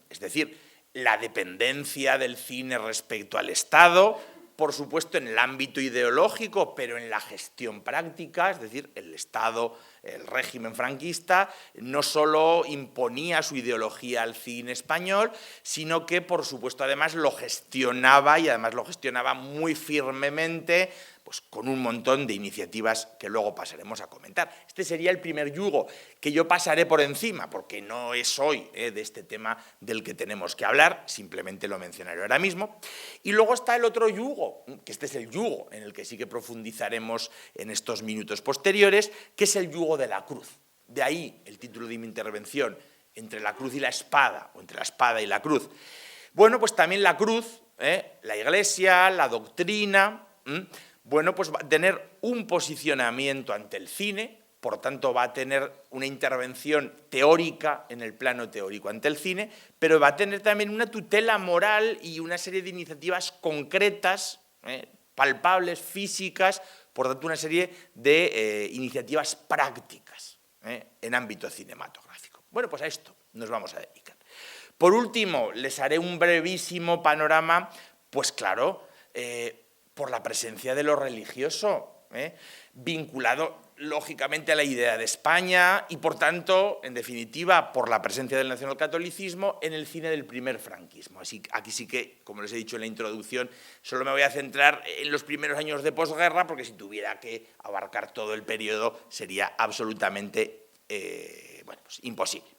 es decir, la dependencia del cine respecto al Estado, por supuesto en el ámbito ideológico, pero en la gestión práctica, es decir, el Estado, el régimen franquista, no solo imponía su ideología al cine español, sino que, por supuesto, además lo gestionaba, y además lo gestionaba muy firmemente, pues con un montón de iniciativas que luego pasaremos a comentar. Este sería el primer yugo, que yo pasaré por encima, porque no es hoy de este tema del que tenemos que hablar, simplemente lo mencionaré ahora mismo. Y luego está el otro yugo, que este es el yugo en el que sí que profundizaremos en estos minutos posteriores, que es el yugo de la cruz. De ahí el título de mi intervención, entre la cruz y la espada, o entre la espada y la cruz. Bueno, pues también la cruz, la Iglesia, la doctrina, bueno, pues va a tener un posicionamiento ante el cine, por tanto va a tener una intervención teórica en el plano teórico ante el cine, pero va a tener también una tutela moral y una serie de iniciativas concretas, palpables, físicas, por tanto una serie de iniciativas prácticas en ámbito cinematográfico. Bueno, pues a esto nos vamos a dedicar. Por último, les haré un brevísimo panorama, pues claro, por la presencia de lo religioso, vinculado lógicamente a la idea de España y, por tanto, en definitiva, por la presencia del nacionalcatolicismo en el cine del primer franquismo. Así, aquí sí que, como les he dicho en la introducción, solo me voy a centrar en los primeros años de posguerra, porque si tuviera que abarcar todo el periodo sería absolutamente pues imposible.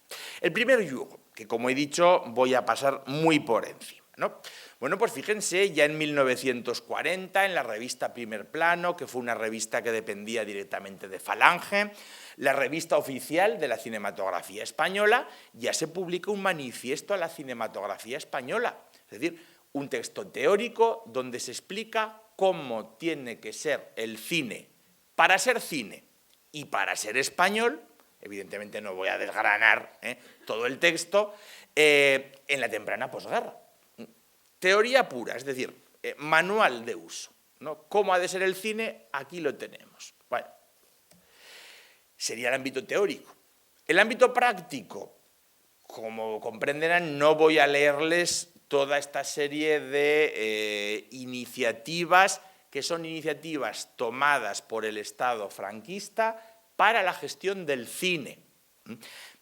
El primer yugo, que como he dicho voy a pasar muy por encima, ¿no? Bueno, pues fíjense, ya en 1940, en la revista Primer Plano, que fue una revista que dependía directamente de Falange, la revista oficial de la cinematografía española, ya se publica un manifiesto a la cinematografía española, es decir, un texto teórico donde se explica cómo tiene que ser el cine para ser cine y para ser español. Evidentemente no voy a desgranar todo el texto, en la temprana posguerra. Teoría pura, es decir, manual de uso, ¿no? ¿Cómo ha de ser el cine? Aquí lo tenemos. Bueno, sería el ámbito teórico. El ámbito práctico, como comprenderán, no voy a leerles toda esta serie de iniciativas que son iniciativas tomadas por el Estado franquista para la gestión del cine.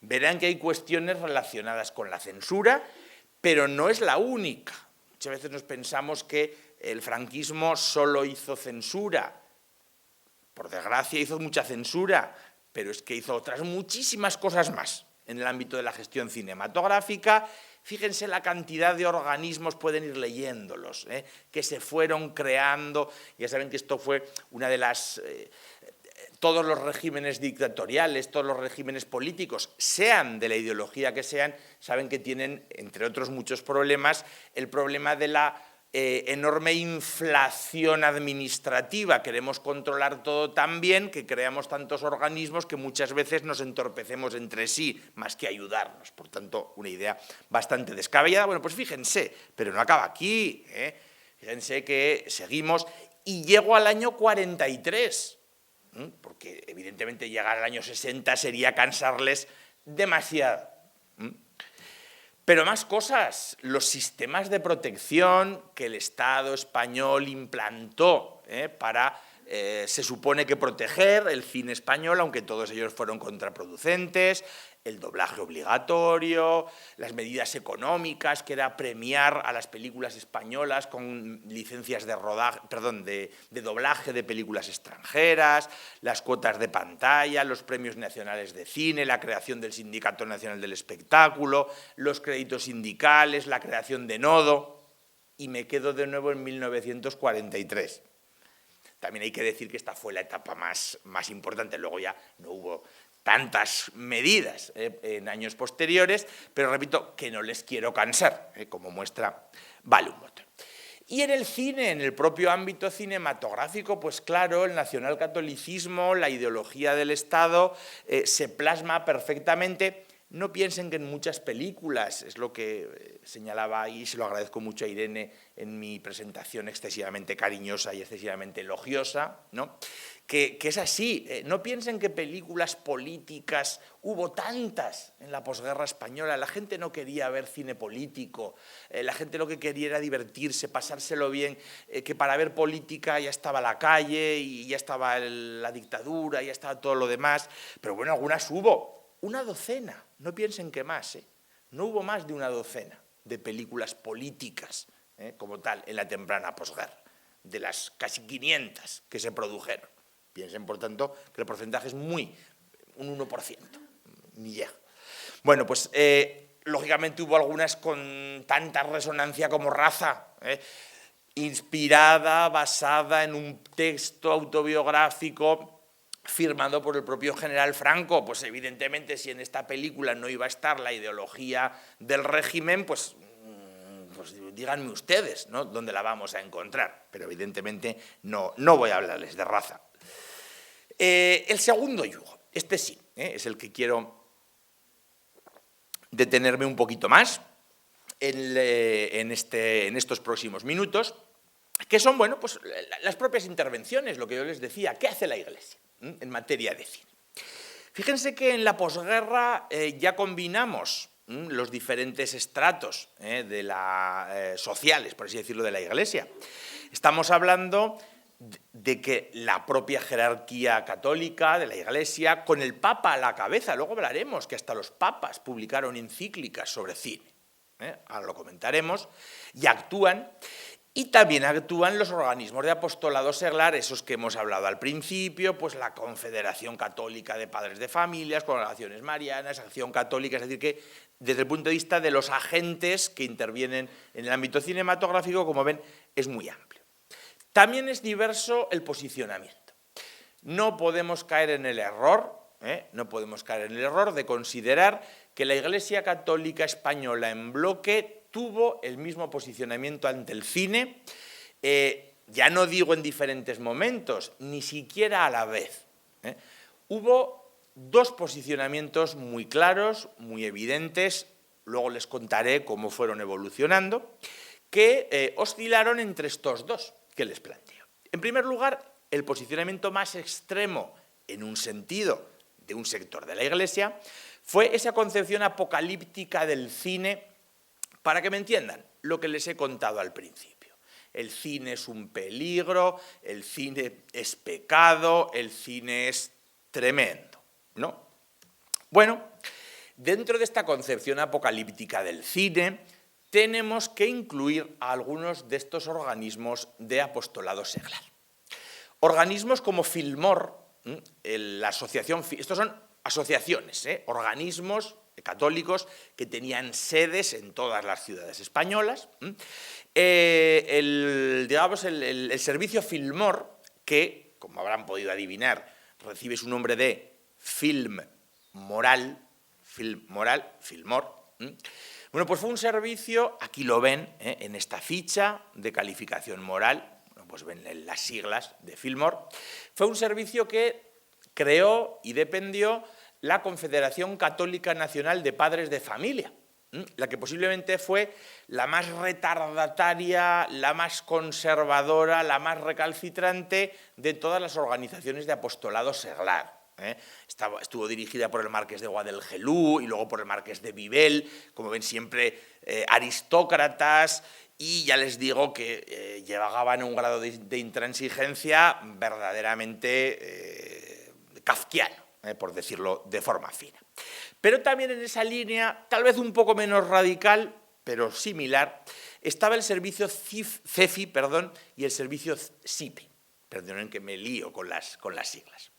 Verán que hay cuestiones relacionadas con la censura, pero no es la única. Muchas veces nos pensamos que el franquismo solo hizo censura. Por desgracia hizo mucha censura, pero es que hizo otras muchísimas cosas más en el ámbito de la gestión cinematográfica. Fíjense la cantidad de organismos, pueden ir leyéndolos, que se fueron creando. Ya saben que esto fue una de las... todos los regímenes dictatoriales, todos los regímenes políticos, sean de la ideología que sean, saben que tienen, entre otros muchos problemas, el problema de la enorme inflación administrativa. Queremos controlar todo tan bien que creamos tantos organismos que muchas veces nos entorpecemos entre sí, más que ayudarnos. Por tanto, una idea bastante descabellada. Bueno, pues fíjense, pero no acaba aquí. Fíjense que seguimos y llego al año 43. Porque evidentemente llegar al año 60 sería cansarles demasiado. Pero más cosas, los sistemas de protección que el Estado español implantó para, se supone que proteger el cine español, aunque todos ellos fueron contraproducentes, el doblaje obligatorio, las medidas económicas, que era premiar a las películas españolas con licencias de rodaje, perdón, de doblaje de películas extranjeras, las cuotas de pantalla, los premios nacionales de cine, la creación del Sindicato Nacional del Espectáculo, los créditos sindicales, la creación de Nodo, y me quedo de nuevo en 1943. También hay que decir que esta fue la etapa más importante, luego ya no hubo tantas medidas en años posteriores, pero repito que no les quiero cansar, como muestra vale un voto. Y en el cine, en el propio ámbito cinematográfico, pues claro, el nacionalcatolicismo, la ideología del Estado, se plasma perfectamente. No piensen que en muchas películas, es lo que señalaba y se lo agradezco mucho a Irene en mi presentación excesivamente cariñosa y excesivamente elogiosa, ¿no? Que es así. No piensen que películas políticas hubo tantas en la posguerra española. La gente no quería ver cine político, la gente lo que quería era divertirse, pasárselo bien, que para ver política ya estaba la calle y ya estaba la dictadura, ya estaba todo lo demás. Pero bueno, algunas hubo. Una docena, no piensen que más, no hubo más de una docena de películas políticas como tal en la temprana posguerra, de las casi 500 que se produjeron. Piensen, por tanto, que el porcentaje es un 1%, ni llega. Bueno, pues lógicamente hubo algunas con tanta resonancia como Raza, inspirada, basada en un texto autobiográfico firmado por el propio general Franco. Pues evidentemente si en esta película no iba a estar la ideología del régimen, pues díganme ustedes, ¿no?, dónde la vamos a encontrar. Pero evidentemente no voy a hablarles de Raza. El segundo yugo, este sí, es el que quiero detenerme un poquito más en estos próximos minutos, que son, bueno, pues las propias intervenciones, lo que yo les decía, ¿qué hace la Iglesia en materia de cine? Fíjense que en la posguerra ya combinamos los diferentes estratos sociales, por así decirlo, de la Iglesia. Estamos hablando de que la propia jerarquía católica de la Iglesia, con el Papa a la cabeza, luego hablaremos que hasta los papas publicaron encíclicas sobre cine, ahora lo comentaremos, y actúan. Y también actúan los organismos de apostolado seglar, esos que hemos hablado al principio, pues la Confederación Católica de Padres de Familias, Congregaciones Marianas, Acción Católica, es decir, que desde el punto de vista de los agentes que intervienen en el ámbito cinematográfico, como ven, es muy amplio. También es diverso el posicionamiento. No podemos caer en el error, de considerar que la Iglesia Católica Española en bloque tuvo el mismo posicionamiento ante el cine, ya no digo en diferentes momentos, ni siquiera a la vez. Hubo dos posicionamientos muy claros, muy evidentes, luego les contaré cómo fueron evolucionando, que oscilaron entre estos dos que les planteo. En primer lugar, el posicionamiento más extremo, en un sentido, de un sector de la Iglesia, fue esa concepción apocalíptica del cine. Para que me entiendan, lo que les he contado al principio. El cine es un peligro, el cine es pecado, el cine es tremendo, ¿no? Bueno, dentro de esta concepción apocalíptica del cine, tenemos que incluir a algunos de estos organismos de apostolado seglar. Organismos como Filmor, la asociación, estos son asociaciones, organismos católicos que tenían sedes en todas las ciudades españolas. El servicio Filmor, que, como habrán podido adivinar, recibe su nombre de Film Moral, Filmor. Bueno, pues fue un servicio, aquí lo ven, en esta ficha de calificación moral, pues ven las siglas de Filmor, fue un servicio que creó y dependió la Confederación Católica Nacional de Padres de Familia, la que posiblemente fue la más retardataria, la más conservadora, la más recalcitrante de todas las organizaciones de apostolado seglar. Estuvo dirigida por el marqués de Guadalgelú y luego por el marqués de Vivel, como ven siempre aristócratas, y ya les digo que llegaban a un grado de intransigencia verdaderamente kafkiano, por decirlo de forma fina. Pero también en esa línea, tal vez un poco menos radical, pero similar, estaba el servicio CEFI y el servicio SIPE. Perdonen que me lío con las siglas.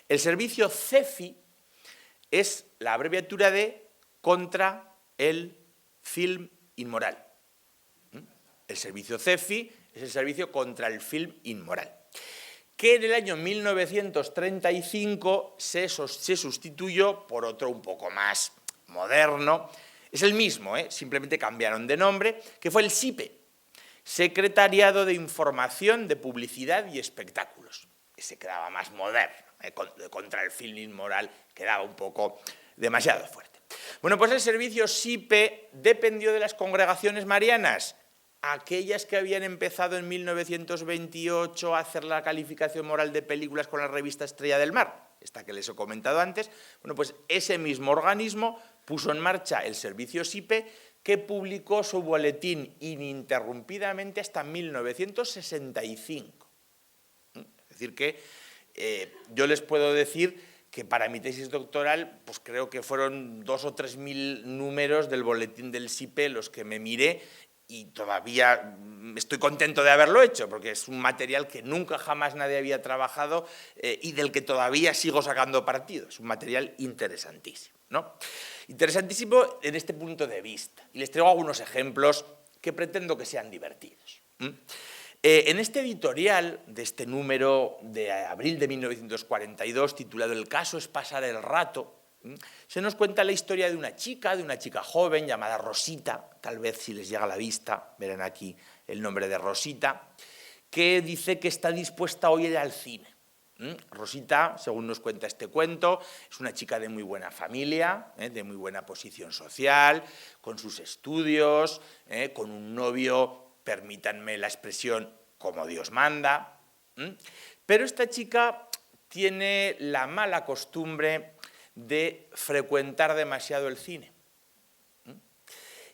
El servicio CEFI es la abreviatura de contra el film inmoral. El servicio CEFI es el servicio contra el film inmoral, que en el año 1935 se sustituyó por otro un poco más moderno. Es el mismo, simplemente cambiaron de nombre, que fue el SIPE, Secretariado de Información de Publicidad y Espectáculos. Ese quedaba más moderno, contra el film inmoral quedaba un poco demasiado fuerte. Bueno, pues el servicio SIPE dependió de las congregaciones marianas, aquellas que habían empezado en 1928 a hacer la calificación moral de películas con la revista Estrella del Mar, esta que les he comentado antes. Bueno, pues ese mismo organismo puso en marcha el servicio SIPE, que publicó su boletín ininterrumpidamente hasta 1965. Es decir que yo les puedo decir que para mi tesis doctoral, pues creo que fueron 2.000 o 3.000 números del boletín del SIPE los que me miré, y todavía estoy contento de haberlo hecho, porque es un material que nunca jamás nadie había trabajado y del que todavía sigo sacando partido. Es un material interesantísimo, ¿no? Interesantísimo en este punto de vista. Y les traigo algunos ejemplos que pretendo que sean divertidos. En este editorial de este número de abril de 1942, titulado El caso es pasar el rato, se nos cuenta la historia de una chica joven llamada Rosita, tal vez si les llega a la vista, verán aquí el nombre de Rosita, que dice que está dispuesta hoy a ir al cine. Rosita, según nos cuenta este cuento, es una chica de muy buena familia, de muy buena posición social, con sus estudios, con un novio, permítanme la expresión, como Dios manda. Pero esta chica tiene la mala costumbre de frecuentar demasiado el cine.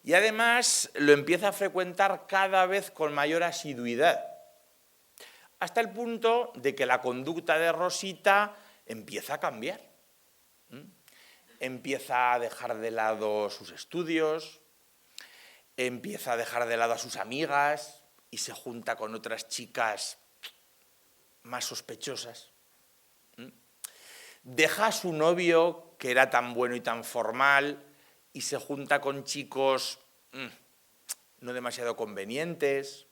Y además lo empieza a frecuentar cada vez con mayor asiduidad, hasta el punto de que la conducta de Rosita empieza a cambiar. Empieza a dejar de lado sus estudios, empieza a dejar de lado a sus amigas, y se junta con otras chicas más sospechosas. Deja a su novio, que era tan bueno y tan formal, y se junta con chicos no demasiado convenientes.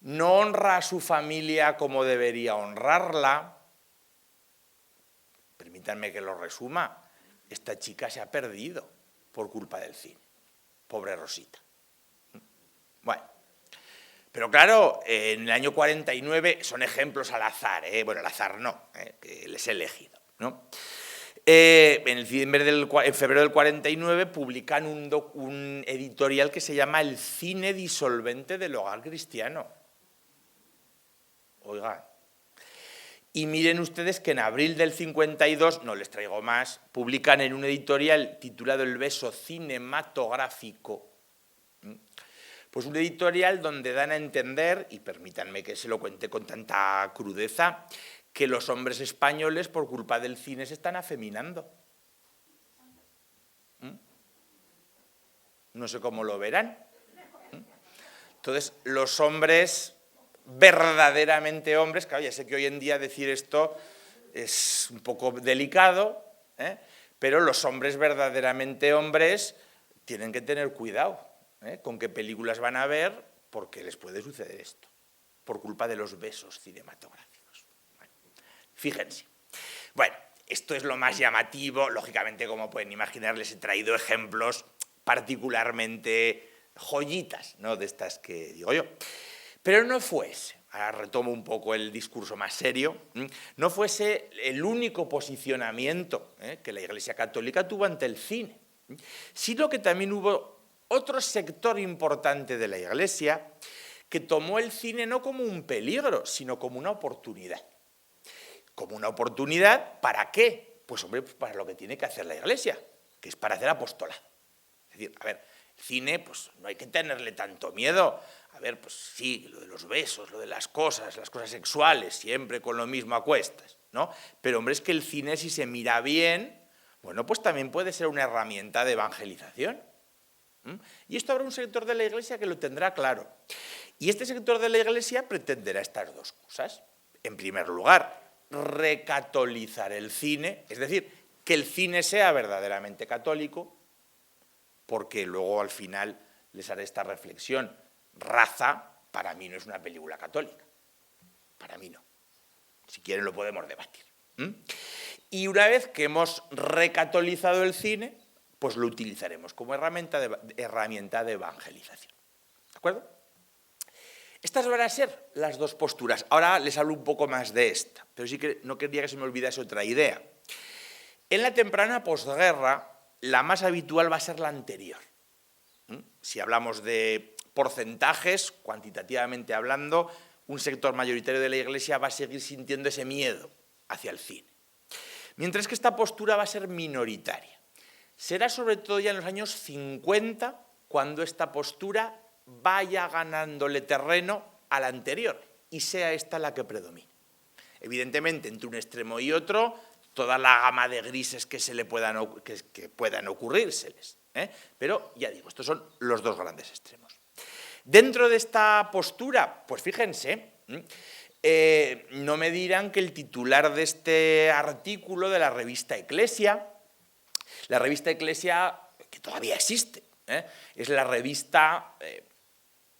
No honra a su familia como debería honrarla. Permítanme que lo resuma. Esta chica se ha perdido por culpa del cine. Pobre Rosita. Bueno, pero claro, en el año 49 son ejemplos al azar, bueno, al azar no, que les he elegido, ¿no? En febrero del 49 publican un editorial que se llama El cine disolvente del hogar cristiano. Oigan. Y miren ustedes que en abril del 52, no les traigo más, publican en un editorial titulado El beso cinematográfico, pues un editorial donde dan a entender, y permítanme que se lo cuente con tanta crudeza, que los hombres españoles por culpa del cine se están afeminando. No sé cómo lo verán. Entonces, los hombres verdaderamente hombres, claro, ya sé que hoy en día decir esto es un poco delicado, pero los hombres verdaderamente hombres tienen que tener cuidado con qué películas van a ver, porque les puede suceder esto, por culpa de los besos cinematográficos. Bueno, fíjense. Bueno, esto es lo más llamativo, lógicamente, como pueden imaginar, les he traído ejemplos particularmente joyitas, ¿no?, de estas que digo yo. Pero no fuese, ahora retomo un poco el discurso más serio, no fuese el único posicionamiento que la Iglesia Católica tuvo ante el cine, sino que también hubo otro sector importante de la Iglesia que tomó el cine no como un peligro, sino como una oportunidad. ¿Como una oportunidad para qué? Pues hombre, para lo que tiene que hacer la Iglesia, que es para hacer apostolado. Es decir, a ver, el cine, pues no hay que tenerle tanto miedo. A ver, pues sí, lo de los besos, lo de las cosas sexuales, siempre con lo mismo a cuestas, ¿no? Pero hombre, es que el cine, si se mira bien, bueno, pues también puede ser una herramienta de evangelización. Y esto habrá un sector de la Iglesia que lo tendrá claro. Y este sector de la Iglesia pretenderá estas dos cosas. En primer lugar, recatolizar el cine, es decir, que el cine sea verdaderamente católico, porque luego al final les haré esta reflexión. Raza, para mí no es una película católica. Para mí no. Si quieren lo podemos debatir. Y una vez que hemos recatolizado el cine, pues lo utilizaremos como herramienta de evangelización. ¿De acuerdo? Estas van a ser las dos posturas. Ahora les hablo un poco más de esta, pero sí que no quería que se me olvidase otra idea. En la temprana posguerra, la más habitual va a ser la anterior. Si hablamos de porcentajes, cuantitativamente hablando, un sector mayoritario de la Iglesia va a seguir sintiendo ese miedo hacia el cine. Mientras que esta postura va a ser minoritaria. Será sobre todo ya en los años 50 cuando esta postura vaya ganándole terreno a la anterior y sea esta la que predomine. Evidentemente, entre un extremo y otro, toda la gama de grises que puedan ocurrírseles. Pero, ya digo, estos son los dos grandes extremos. Dentro de esta postura, pues fíjense, no me dirán que el titular de este artículo de la revista Eclesia, que todavía existe, es la revista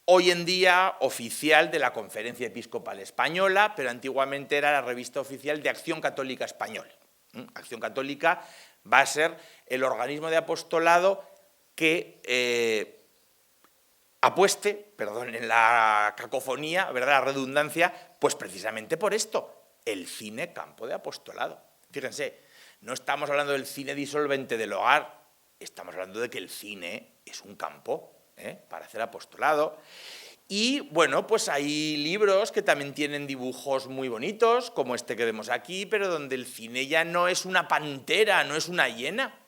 hoy en día oficial de la Conferencia Episcopal Española, pero antiguamente era la revista oficial de Acción Católica Española. Acción Católica va a ser el organismo de apostolado que apueste, perdonen la cacofonía, ¿verdad?, la redundancia, pues precisamente por esto, el cine campo de apostolado. Fíjense, no estamos hablando del cine disolvente del hogar, estamos hablando de que el cine es un campo para hacer apostolado. Y bueno, pues hay libros que también tienen dibujos muy bonitos, como este que vemos aquí, pero donde el cine ya no es una pantera, no es una hiena,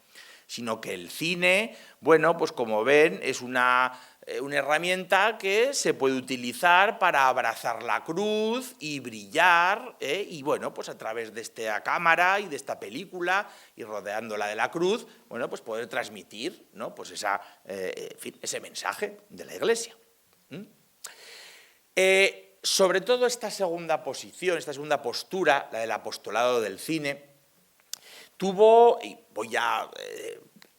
sino que el cine, bueno, pues como ven, es una herramienta que se puede utilizar para abrazar la cruz y brillar, y bueno, pues a través de esta cámara y de esta película y rodeándola de la cruz, bueno, pues poder transmitir, ¿no?, pues ese mensaje de la Iglesia. Sobre todo esta segunda posición, esta segunda postura, la del apostolado del cine, tuvo, y voy ya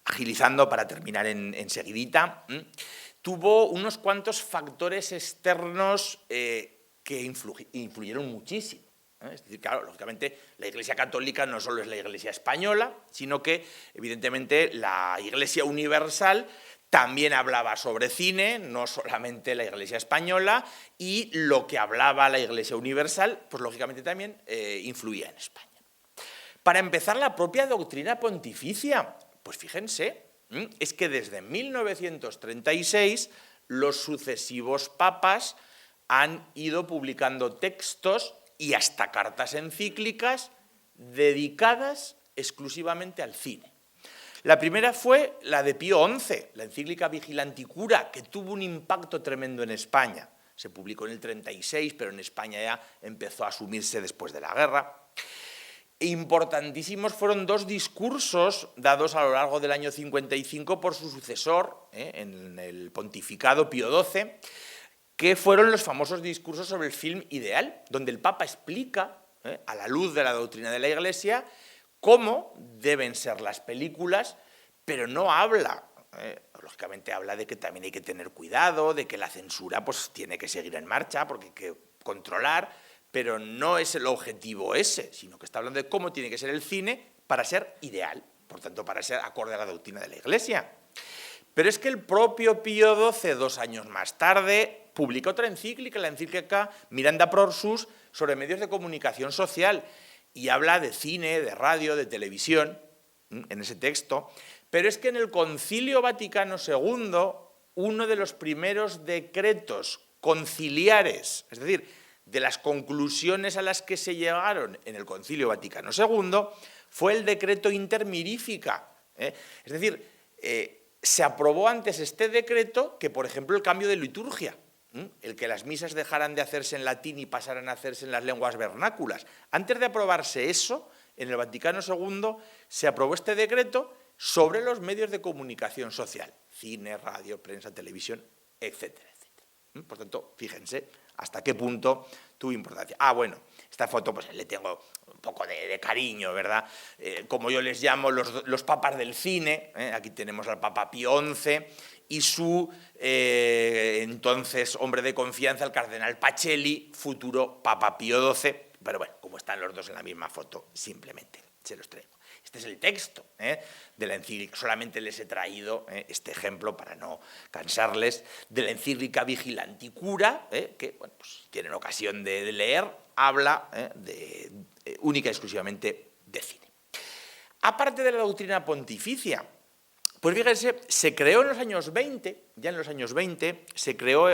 agilizando para terminar enseguidita, tuvo unos cuantos factores externos que influyeron muchísimo. Es decir, claro, lógicamente la Iglesia Católica no solo es la Iglesia española, sino que, evidentemente, la Iglesia Universal también hablaba sobre cine, no solamente la Iglesia española, y lo que hablaba la Iglesia Universal, pues lógicamente también influía en España. Para empezar, la propia doctrina pontificia, pues fíjense, es que desde 1936 los sucesivos papas han ido publicando textos y hasta cartas encíclicas dedicadas exclusivamente al cine. La primera fue la de Pío XI, la encíclica Vigilanticura, que tuvo un impacto tremendo en España. Se publicó en el 36, pero en España ya empezó a asumirse después de la guerra. Importantísimos fueron dos discursos dados a lo largo del año 55 por su sucesor, en el pontificado Pío XII, que fueron los famosos discursos sobre el film ideal, donde el Papa explica, a la luz de la doctrina de la Iglesia, cómo deben ser las películas, pero no habla, lógicamente habla de que también hay que tener cuidado, de que la censura pues, tiene que seguir en marcha, porque hay que controlar, pero no es el objetivo ese, sino que está hablando de cómo tiene que ser el cine para ser ideal, por tanto, para ser acorde a la doctrina de la Iglesia. Pero es que el propio Pío XII, 2 años más tarde, publica otra encíclica, la encíclica Miranda Prorsus, sobre medios de comunicación social, y habla de cine, de radio, de televisión, en ese texto. Pero es que en el Concilio Vaticano II, uno de los primeros decretos conciliares, es decir, de las conclusiones a las que se llegaron en el Concilio Vaticano II, fue el decreto Inter Mirifica. Es decir, se aprobó antes este decreto que, por ejemplo, el cambio de liturgia, el que las misas dejaran de hacerse en latín y pasaran a hacerse en las lenguas vernáculas. Antes de aprobarse eso, en el Vaticano II se aprobó este decreto sobre los medios de comunicación social, cine, radio, prensa, televisión, etcétera, etcétera. Por tanto, fíjense hasta qué punto tuvo importancia. Bueno, esta foto pues le tengo un poco de cariño, ¿verdad? Como yo les llamo los papas del cine, aquí tenemos al Papa Pío XI y su entonces hombre de confianza, el cardenal Pacelli, futuro Papa Pío XII, pero bueno, como están los dos en la misma foto, simplemente se los traigo. Este es el texto de la encíclica, solamente les he traído este ejemplo para no cansarles, de la encíclica Vigilanticura, que bueno, pues, tienen ocasión de leer, habla única y exclusivamente de cine. Aparte de la doctrina pontificia, pues fíjense, se creó en los años 20, ya en los años 20, se creó,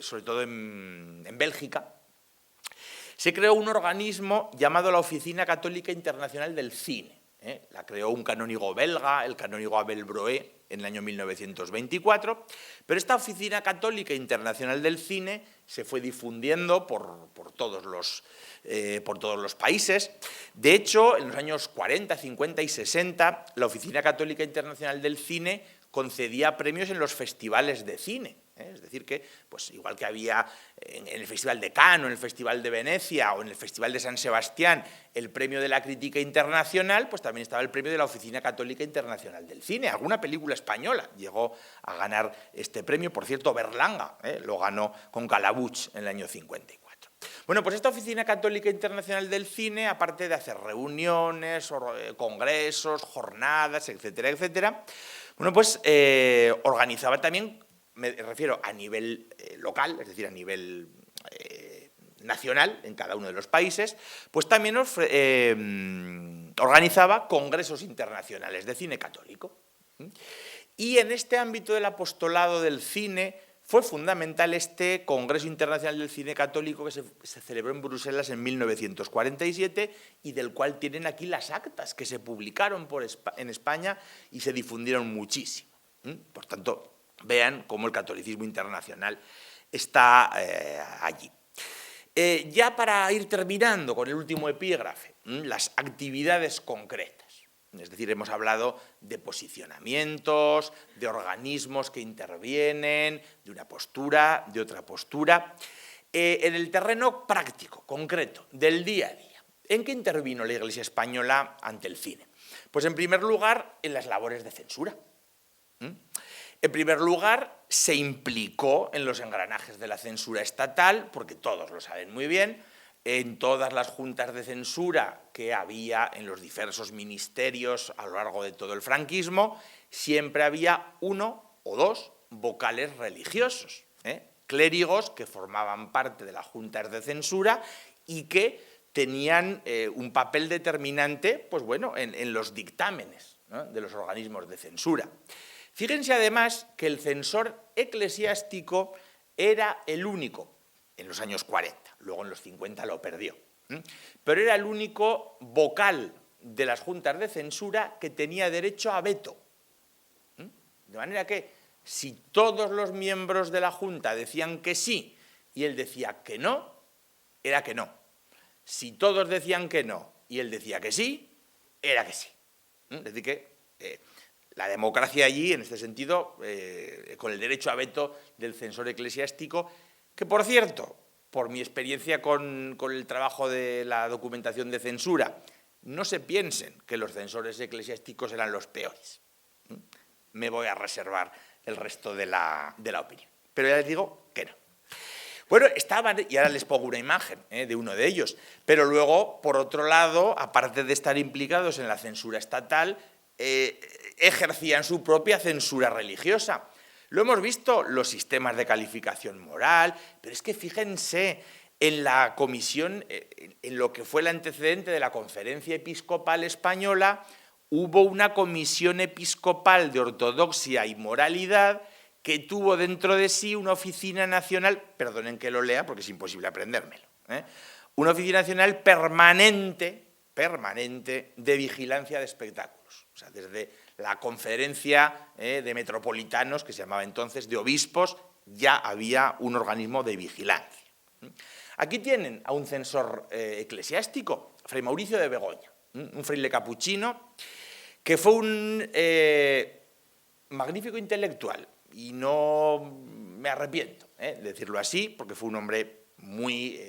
sobre todo en Bélgica, se creó un organismo llamado la Oficina Católica Internacional del Cine. La creó un canónigo belga, el canónigo Abel Broé, en el año 1924, pero esta Oficina Católica Internacional del Cine se fue difundiendo por todos los países. De hecho, en los años 40, 50 y 60, la Oficina Católica Internacional del Cine concedía premios en los festivales de cine. Es decir, que pues, igual que había en el Festival de Cannes, o en el Festival de Venecia o en el Festival de San Sebastián el premio de la crítica internacional, pues también estaba el premio de la Oficina Católica Internacional del Cine. Alguna película española llegó a ganar este premio. Por cierto, Berlanga lo ganó con Calabuch en el año 54. Bueno, pues esta Oficina Católica Internacional del Cine, aparte de hacer reuniones, congresos, jornadas, etcétera, etcétera, bueno, pues organizaba también, me refiero a nivel local, es decir, a nivel nacional en cada uno de los países, pues también organizaba congresos internacionales de cine católico. Y en este ámbito del apostolado del cine fue fundamental este Congreso Internacional del Cine Católico que se celebró en Bruselas en 1947 y del cual tienen aquí las actas que se publicaron en España y se difundieron muchísimo. Por tanto, vean cómo el catolicismo internacional está allí. Ya para ir terminando con el último epígrafe, las actividades concretas. Es decir, hemos hablado de posicionamientos, de organismos que intervienen, de una postura, de otra postura. En el terreno práctico, concreto, del día a día, ¿en qué intervino la Iglesia española ante el cine? Pues en primer lugar, en las labores de censura. En primer lugar, se implicó en los engranajes de la censura estatal, porque todos lo saben muy bien, en todas las juntas de censura que había en los diversos ministerios a lo largo de todo el franquismo, siempre había uno o dos vocales religiosos, clérigos que formaban parte de las juntas de censura y que tenían un papel determinante, pues bueno, en los dictámenes, ¿no?, de los organismos de censura. Fíjense además que el censor eclesiástico era el único, en los años 40, luego en los 50 lo perdió, pero era el único vocal de las juntas de censura que tenía derecho a veto. De manera que si todos los miembros de la junta decían que sí y él decía que no, era que no. Si todos decían que no y él decía que sí, era que sí. Es decir, que la democracia allí, en este sentido, con el derecho a veto del censor eclesiástico, que, por cierto, por mi experiencia con el trabajo de la documentación de censura, no se piensen que los censores eclesiásticos eran los peores. Me voy a reservar el resto de la opinión. Pero ya les digo que no. Bueno, estaban, y ahora les pongo una imagen de uno de ellos, pero luego, por otro lado, aparte de estar implicados en la censura estatal, ejercían su propia censura religiosa. Lo hemos visto, los sistemas de calificación moral, pero es que fíjense en la comisión, en lo que fue el antecedente de la Conferencia Episcopal Española, hubo una comisión episcopal de ortodoxia y moralidad que tuvo dentro de sí una oficina nacional, perdonen que lo lea porque es imposible aprendérmelo, una oficina nacional permanente de vigilancia de espectáculos. O sea, desde la conferencia de metropolitanos, que se llamaba entonces, de obispos, ya había un organismo de vigilancia. Aquí tienen a un censor eclesiástico, Fray Mauricio de Begoña, un fraile capuchino, que fue un magnífico intelectual, y no me arrepiento de decirlo así, porque fue un hombre muy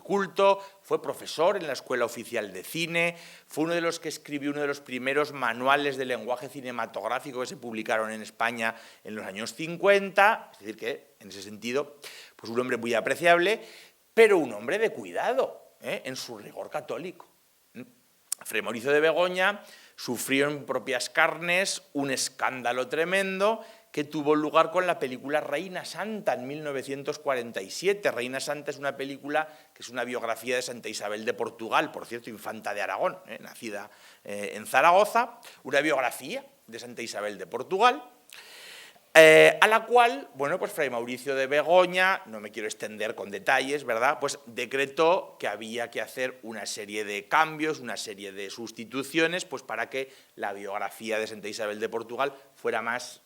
culto, fue profesor en la Escuela Oficial de Cine, fue uno de los que escribió uno de los primeros manuales de lenguaje cinematográfico que se publicaron en España en los años 50, es decir que, en ese sentido, pues un hombre muy apreciable, pero un hombre de cuidado en su rigor católico. Fray Mauricio de Begoña sufrió en propias carnes un escándalo tremendo que tuvo lugar con la película Reina Santa en 1947. Reina Santa es una película que es una biografía de Santa Isabel de Portugal, por cierto, infanta de Aragón, nacida en Zaragoza, una biografía de Santa Isabel de Portugal, a la cual, bueno, pues Fray Mauricio de Begoña, no me quiero extender con detalles, ¿verdad?, pues decretó que había que hacer una serie de cambios, una serie de sustituciones, pues para que la biografía de Santa Isabel de Portugal fuera más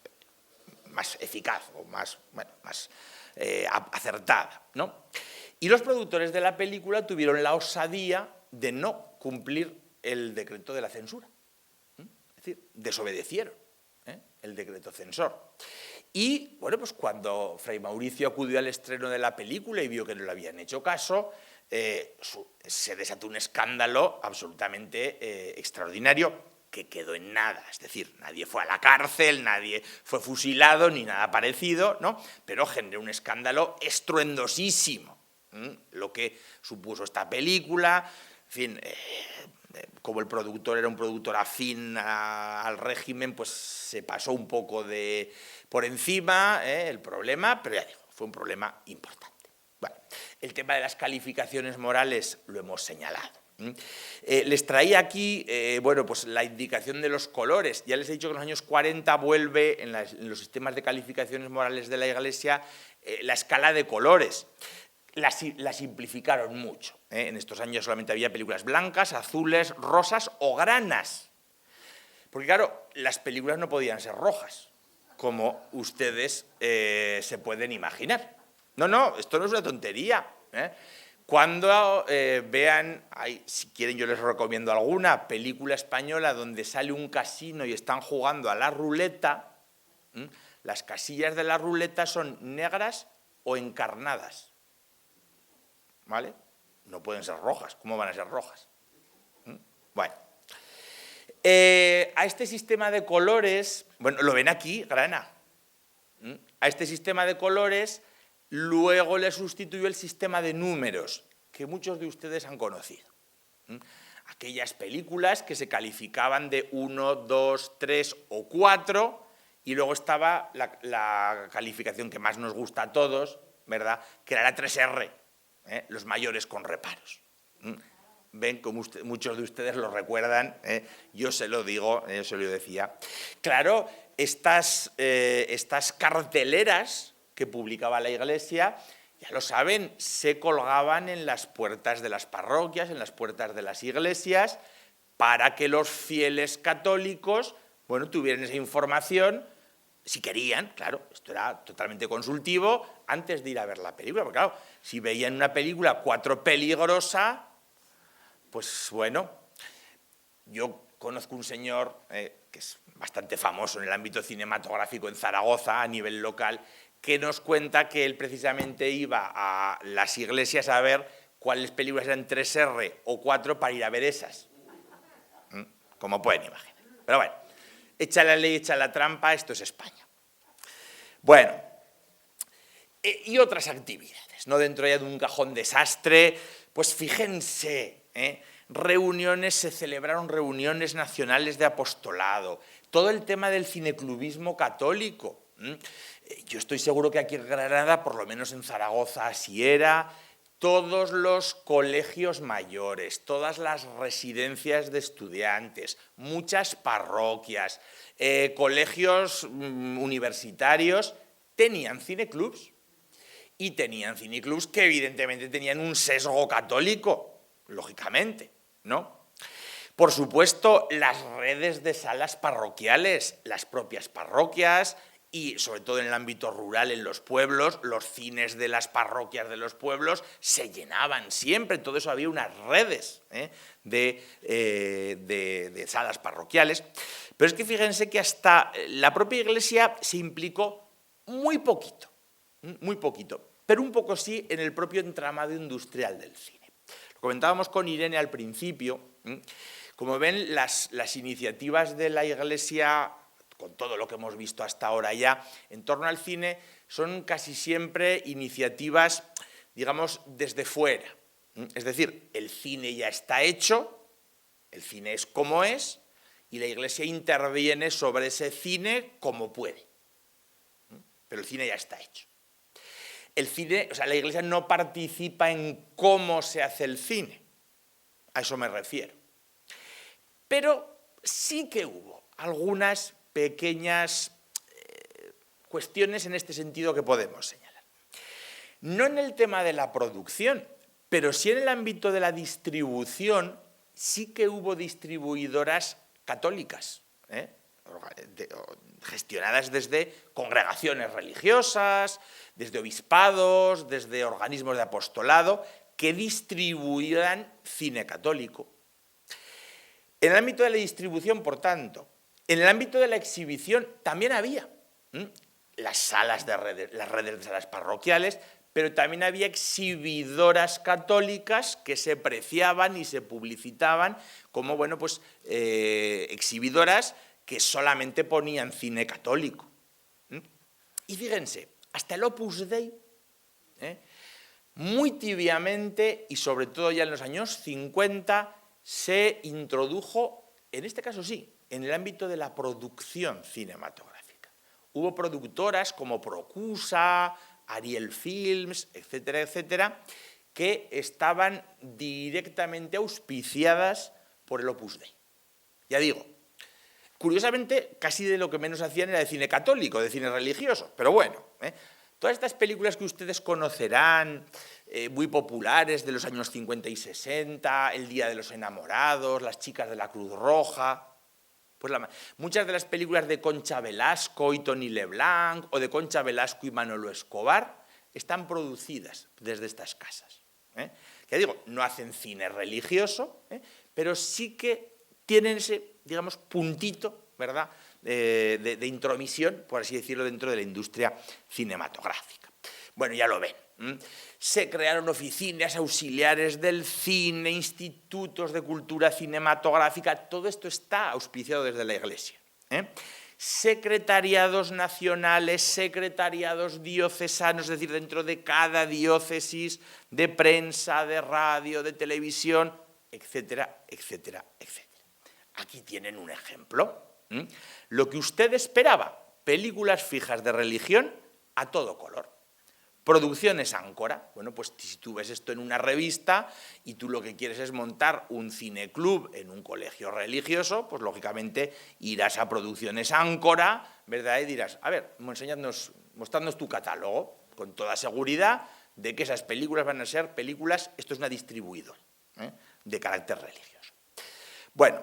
eficaz o más acertada, ¿no? Y los productores de la película tuvieron la osadía de no cumplir el decreto de la censura. Es decir, desobedecieron el decreto censor. Y, bueno, pues cuando Fray Mauricio acudió al estreno de la película y vio que no le habían hecho caso, se desató un escándalo absolutamente extraordinario, que quedó en nada, es decir, nadie fue a la cárcel, nadie fue fusilado, ni nada parecido, ¿no?, pero generó un escándalo estruendosísimo, lo que supuso esta película. En fin, como el productor era un productor afín al régimen, pues se pasó un poco por encima el problema, pero ya digo, fue un problema importante. Bueno, el tema de las calificaciones morales lo hemos señalado. Les traía aquí bueno, pues la indicación de los colores. Ya les he dicho que en los años 40 vuelve en los sistemas de calificaciones morales de la Iglesia la escala de colores. La simplificaron mucho. En estos años solamente había películas blancas, azules, rosas o granas. Porque claro, las películas no podían ser rojas, como ustedes se pueden imaginar. No, esto no es una tontería. Cuando vean, si quieren yo les recomiendo alguna película española donde sale un casino y están jugando a la ruleta, las casillas de la ruleta son negras o encarnadas. ¿vale? No pueden ser rojas. ¿Cómo van a ser rojas? Bueno. A este sistema de colores, bueno, lo ven aquí, grana. A este sistema de colores luego le sustituyó el sistema de números, que muchos de ustedes han conocido. Aquellas películas que se calificaban de 1, 2, 3 o 4, y luego estaba la calificación que más nos gusta a todos, ¿verdad?, que era la 3R, los mayores con reparos. Ven, como muchos de ustedes lo recuerdan, yo se lo digo, yo se lo decía. Claro, estas carteleras que publicaba la Iglesia, ya lo saben, se colgaban en las puertas de las parroquias, en las puertas de las iglesias, para que los fieles católicos, bueno, tuvieran esa información, si querían, claro, esto era totalmente consultivo, antes de ir a ver la película, porque claro, si veían una película 4 peligrosa, pues bueno, yo conozco un señor que es bastante famoso en el ámbito cinematográfico en Zaragoza, a nivel local, que nos cuenta que él precisamente iba a las iglesias a ver cuáles películas eran 3R o 4 para ir a ver esas. Como pueden imaginar. Pero bueno, echa la ley, echa la trampa, esto es España. Bueno, y otras actividades, ¿no? Dentro ya de un cajón desastre, pues fíjense, se celebraron reuniones nacionales de apostolado, todo el tema del cineclubismo católico. Yo estoy seguro que aquí en Granada, por lo menos en Zaragoza así era, todos los colegios mayores, todas las residencias de estudiantes, muchas parroquias, colegios universitarios, tenían cineclubs. Y tenían cineclubs que evidentemente tenían un sesgo católico, lógicamente, ¿no? Por supuesto, las redes de salas parroquiales, las propias parroquias y sobre todo en el ámbito rural, en los pueblos, los cines de las parroquias de los pueblos se llenaban siempre, todo eso había unas redes de salas parroquiales. Pero es que fíjense que hasta la propia Iglesia se implicó muy poquito, pero un poco sí en el propio entramado industrial del cine. Lo comentábamos con Irene al principio. Como ven, las iniciativas de la Iglesia, con todo lo que hemos visto hasta ahora ya, en torno al cine, son casi siempre iniciativas, digamos, desde fuera. Es decir, el cine ya está hecho, el cine es como es, y la Iglesia interviene sobre ese cine como puede. Pero el cine ya está hecho. El cine, o sea, la Iglesia no participa en cómo se hace el cine, a eso me refiero. Pero sí que hubo algunas pequeñas cuestiones en este sentido que podemos señalar. No en el tema de la producción, pero sí en el ámbito de la distribución, sí que hubo distribuidoras católicas, gestionadas desde congregaciones religiosas, desde obispados, desde organismos de apostolado, que distribuían cine católico. En el ámbito de la distribución, por tanto, en el ámbito de la exhibición también había las redes de salas parroquiales, pero también había exhibidoras católicas que se preciaban y se publicitaban como, bueno, pues, exhibidoras que solamente ponían cine católico. Y fíjense, hasta el Opus Dei, muy tibiamente, y sobre todo ya en los años 50, se introdujo, en este caso sí, en el ámbito de la producción cinematográfica. Hubo productoras como Procusa, Ariel Films, etcétera, etcétera, que estaban directamente auspiciadas por el Opus Dei. Ya digo, curiosamente, casi de lo que menos hacían era de cine católico, de cine religioso, pero bueno, todas estas películas que ustedes conocerán, muy populares de los años 50 y 60, El Día de los Enamorados, Las Chicas de la Cruz Roja, pues muchas de las películas de Concha Velasco y Tony Leblanc, o de Concha Velasco y Manolo Escobar, están producidas desde estas casas. Ya digo, no hacen cine religioso, pero sí que tienen ese, digamos, puntito, ¿verdad?, de intromisión, por así decirlo, dentro de la industria cinematográfica. Bueno, ya lo ven. Se crearon oficinas auxiliares del cine, institutos de cultura cinematográfica, todo esto está auspiciado desde la Iglesia. Secretariados nacionales, secretariados diocesanos, es decir, dentro de cada diócesis, de prensa, de radio, de televisión, etcétera, etcétera, etcétera. Aquí tienen un ejemplo. Lo que usted esperaba, películas fijas de religión a todo color. Producciones Áncora. Bueno, pues si tú ves esto en una revista y tú lo que quieres es montar un cineclub en un colegio religioso, pues lógicamente irás a Producciones Áncora, ¿verdad? Y dirás, a ver, mostradnos tu catálogo, con toda seguridad de que esas películas van a ser películas, esto es una distribuidora, de carácter religioso. Bueno,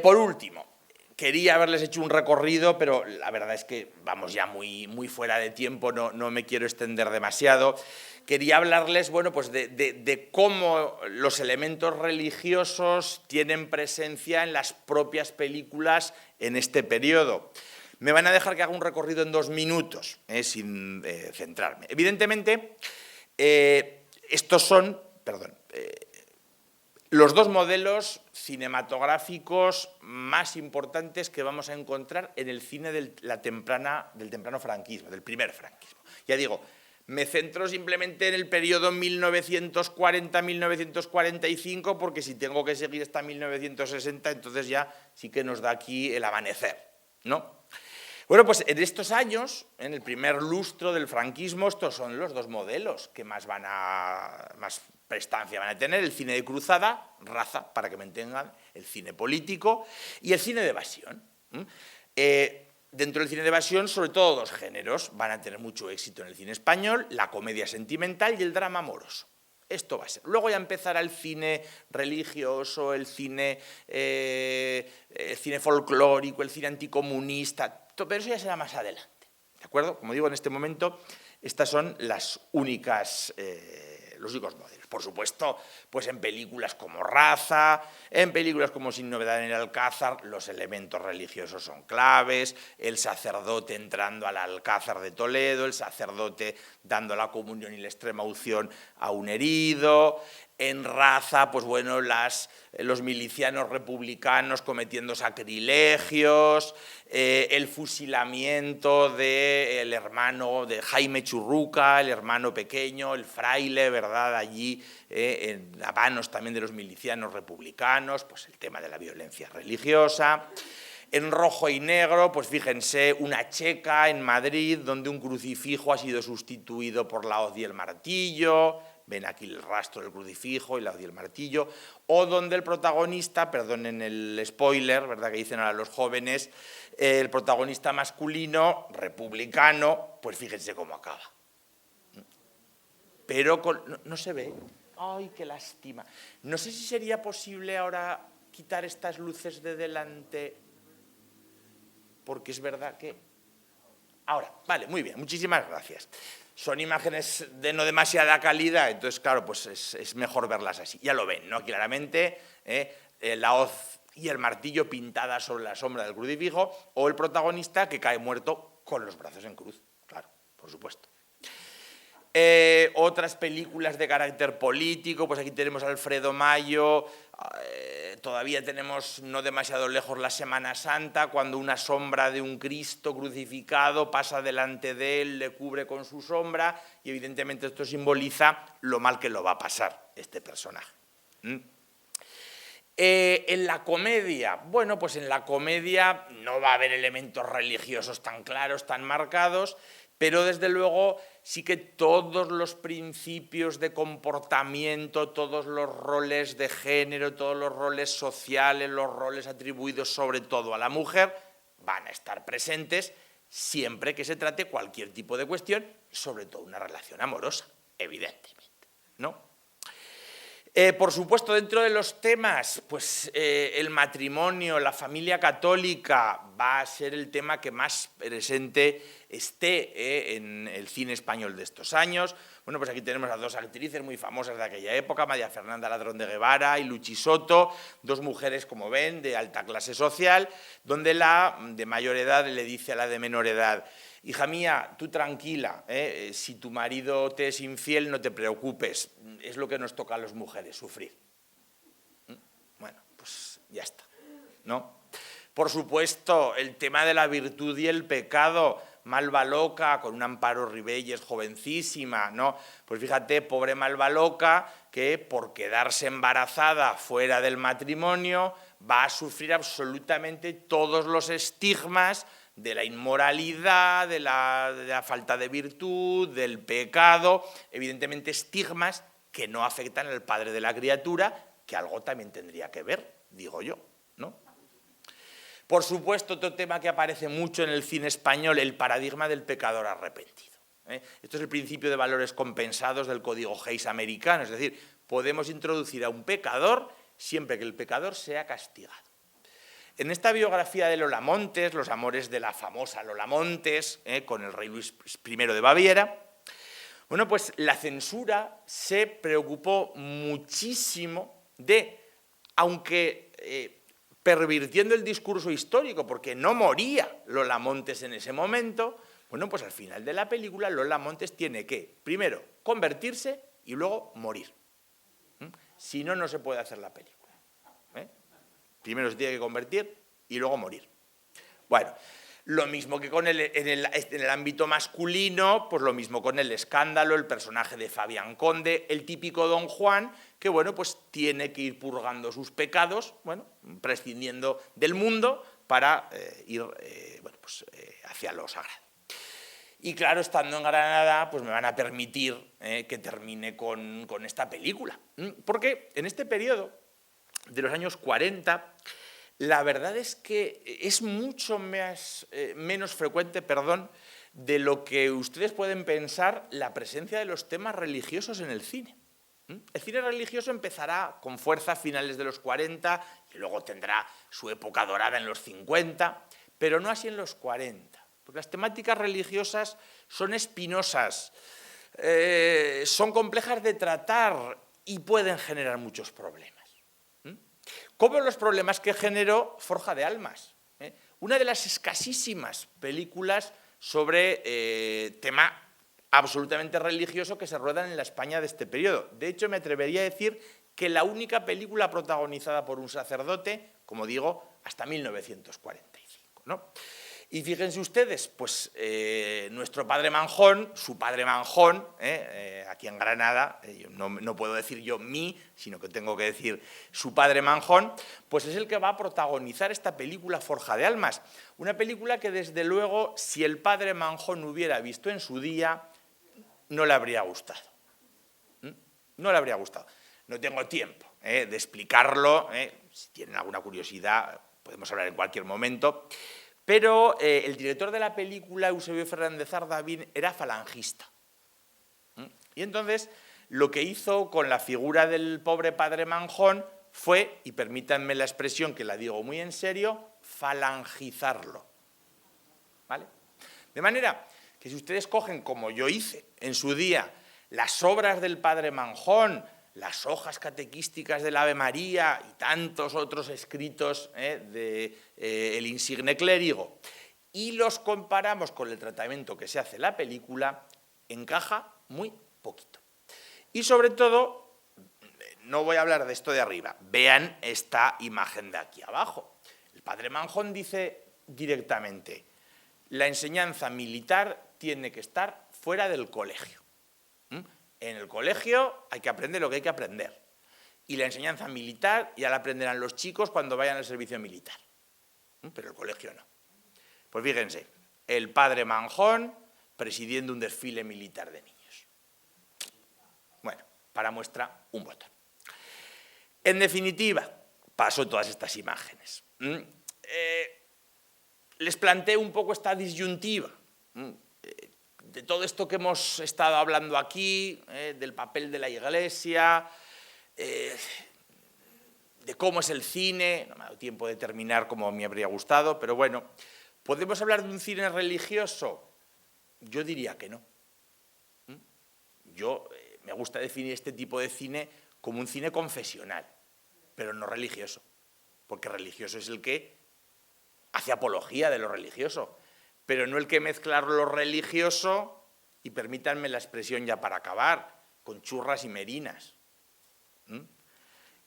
por último, quería haberles hecho un recorrido, pero la verdad es que vamos ya muy fuera de tiempo, no me quiero extender demasiado. Quería hablarles, bueno, pues de cómo los elementos religiosos tienen presencia en las propias películas en este periodo. Me van a dejar que haga un recorrido en 2 minutos, sin centrarme. Evidentemente, estos son, los 2 modelos cinematográficos más importantes que vamos a encontrar en el cine del temprano franquismo, del primer franquismo. Ya digo, me centro simplemente en el periodo 1940-1945, porque si tengo que seguir hasta 1960, entonces ya sí que nos da aquí el amanecer, ¿no? Bueno, pues en estos años, en el primer lustro del franquismo, estos son los 2 modelos que más prestancia van a tener: el cine de cruzada, raza, para que me entiendan, el cine político y el cine de evasión. Dentro del cine de evasión, sobre todo 2 géneros van a tener mucho éxito en el cine español: la comedia sentimental y el drama amoroso. Esto va a ser. Luego ya empezará el cine religioso, el cine folclórico, el cine anticomunista, pero eso ya será más adelante, ¿de acuerdo? Como digo, en este momento, estas son los únicos modelos. Por supuesto, pues en películas como Raza, en películas como Sin novedad en el Alcázar, los elementos religiosos son claves: el sacerdote entrando al Alcázar de Toledo, el sacerdote dando la comunión y la extrema unción a un herido. En Raza, pues bueno, los milicianos republicanos cometiendo sacrilegios, el fusilamiento del hermano de Jaime Churruca, el hermano pequeño, el fraile, ¿verdad?, allí, a manos también de los milicianos republicanos, pues el tema de la violencia religiosa. En Rojo y Negro, pues fíjense, una checa en Madrid donde un crucifijo ha sido sustituido por la hoz y el martillo. Ven aquí el rastro del crucifijo y la hoz y el martillo. O donde el protagonista, perdonen el spoiler, ¿verdad?, que dicen ahora los jóvenes, el protagonista masculino, republicano, pues fíjense cómo acaba. Pero no se ve. ¡Ay, qué lástima! No sé si sería posible ahora quitar estas luces de delante, porque es verdad que... Ahora, vale, muy bien, muchísimas gracias. Son imágenes de no demasiada calidad, entonces, claro, pues es mejor verlas así. Ya lo ven, ¿no? Claramente, la hoz y el martillo pintadas sobre la sombra del crucifijo, o el protagonista que cae muerto con los brazos en cruz, claro, por supuesto. Otras películas de carácter político, pues aquí tenemos a Alfredo Mayo, todavía tenemos no demasiado lejos la Semana Santa, cuando una sombra de un Cristo crucificado pasa delante de él, le cubre con su sombra, y evidentemente esto simboliza lo mal que lo va a pasar este personaje. En la comedia, bueno, pues en la comedia no va a haber elementos religiosos tan claros, tan marcados, pero desde luego sí que todos los principios de comportamiento, todos los roles de género, todos los roles sociales, los roles atribuidos sobre todo a la mujer, van a estar presentes siempre que se trate cualquier tipo de cuestión, sobre todo una relación amorosa, evidentemente, ¿no? Por supuesto, dentro de los temas, pues el matrimonio, la familia católica va a ser el tema que más presente esté en el cine español de estos años. Bueno, pues aquí tenemos a 2 actrices muy famosas de aquella época, María Fernanda Ladrón de Guevara y Luchi Soto, 2 mujeres, como ven, de alta clase social, donde la de mayor edad le dice a la de menor edad: hija mía, tú tranquila, si tu marido te es infiel, no te preocupes, es lo que nos toca a las mujeres, sufrir. Bueno, pues ya está, ¿no? Por supuesto, el tema de la virtud y el pecado, Malva loca, con un Amparo Ribelles jovencísima, ¿no? Pues fíjate, pobre Malva loca, que por quedarse embarazada fuera del matrimonio va a sufrir absolutamente todos los estigmas de la inmoralidad, de la falta de virtud, del pecado, evidentemente estigmas que no afectan al padre de la criatura, que algo también tendría que ver, digo yo, ¿no? Por supuesto, otro tema que aparece mucho en el cine español, el paradigma del pecador arrepentido. Esto es el principio de valores compensados del código Hays americano, es decir, podemos introducir a un pecador siempre que el pecador sea castigado. En esta biografía de Lola Montes, los amores de la famosa Lola Montes, con el rey Luis I de Baviera, bueno, pues la censura se preocupó muchísimo de, aunque pervirtiendo el discurso histórico, porque no moría Lola Montes en ese momento, bueno, pues al final de la película Lola Montes tiene que, primero, convertirse y luego morir. Si no, no se puede hacer la película. Primero se tiene que convertir y luego morir. Bueno, lo mismo que en el ámbito masculino, pues lo mismo con El Escándalo, el personaje de Fabián Conde, el típico Don Juan, que bueno, pues tiene que ir purgando sus pecados, bueno, prescindiendo del mundo para ir hacia lo sagrado. Y claro, estando en Granada, pues me van a permitir que termine con esta película. Porque en este periodo de los años 40, la verdad es que es mucho menos frecuente, de lo que ustedes pueden pensar, la presencia de los temas religiosos en el cine. El cine religioso empezará con fuerza a finales de los 40 y luego tendrá su época dorada en los 50, pero no así en los 40, porque las temáticas religiosas son espinosas, son complejas de tratar y pueden generar muchos problemas. Como los problemas que generó Forja de Almas, una de las escasísimas películas sobre tema absolutamente religioso que se ruedan en la España de este periodo. De hecho, me atrevería a decir que la única película protagonizada por un sacerdote, como digo, hasta 1945, ¿no? Y fíjense ustedes, pues nuestro padre Manjón, su padre Manjón, aquí en Granada, no puedo decir yo mi, sino que tengo que decir su padre Manjón, pues es el que va a protagonizar esta película Forja de Almas. Una película que desde luego, si el padre Manjón hubiera visto en su día, no le habría gustado. No le habría gustado. No tengo tiempo de explicarlo, si tienen alguna curiosidad podemos hablar en cualquier momento. Pero el director de la película, Eusebio Fernández Ardavín, era falangista. Y entonces lo que hizo con la figura del pobre padre Manjón fue, y permítanme la expresión que la digo muy en serio, falangizarlo. ¿Vale? De manera que si ustedes cogen, como yo hice en su día, las obras del padre Manjón, las hojas catequísticas del Ave María y tantos otros escritos del insigne clérigo, y los comparamos con el tratamiento que se hace en la película, encaja muy poquito. Y sobre todo, no voy a hablar de esto de arriba, vean esta imagen de aquí abajo. El padre Manjón dice directamente, la enseñanza militar tiene que estar fuera del colegio. En el colegio hay que aprender lo que hay que aprender. Y la enseñanza militar ya la aprenderán los chicos cuando vayan al servicio militar. Pero el colegio no. Pues fíjense, el padre Manjón presidiendo un desfile militar de niños. Bueno, para muestra, un botón. En definitiva, paso todas estas imágenes. Les planteo un poco esta disyuntiva. De todo esto que hemos estado hablando aquí, del papel de la Iglesia, de cómo es el cine, no me ha dado tiempo de terminar como me habría gustado, pero bueno, ¿podemos hablar de un cine religioso? Yo diría que no. Me gusta definir este tipo de cine como un cine confesional, pero no religioso, porque religioso es el que hace apología de lo religioso. pero no el que mezclar lo religioso, y permítanme la expresión ya para acabar, con churras y merinas.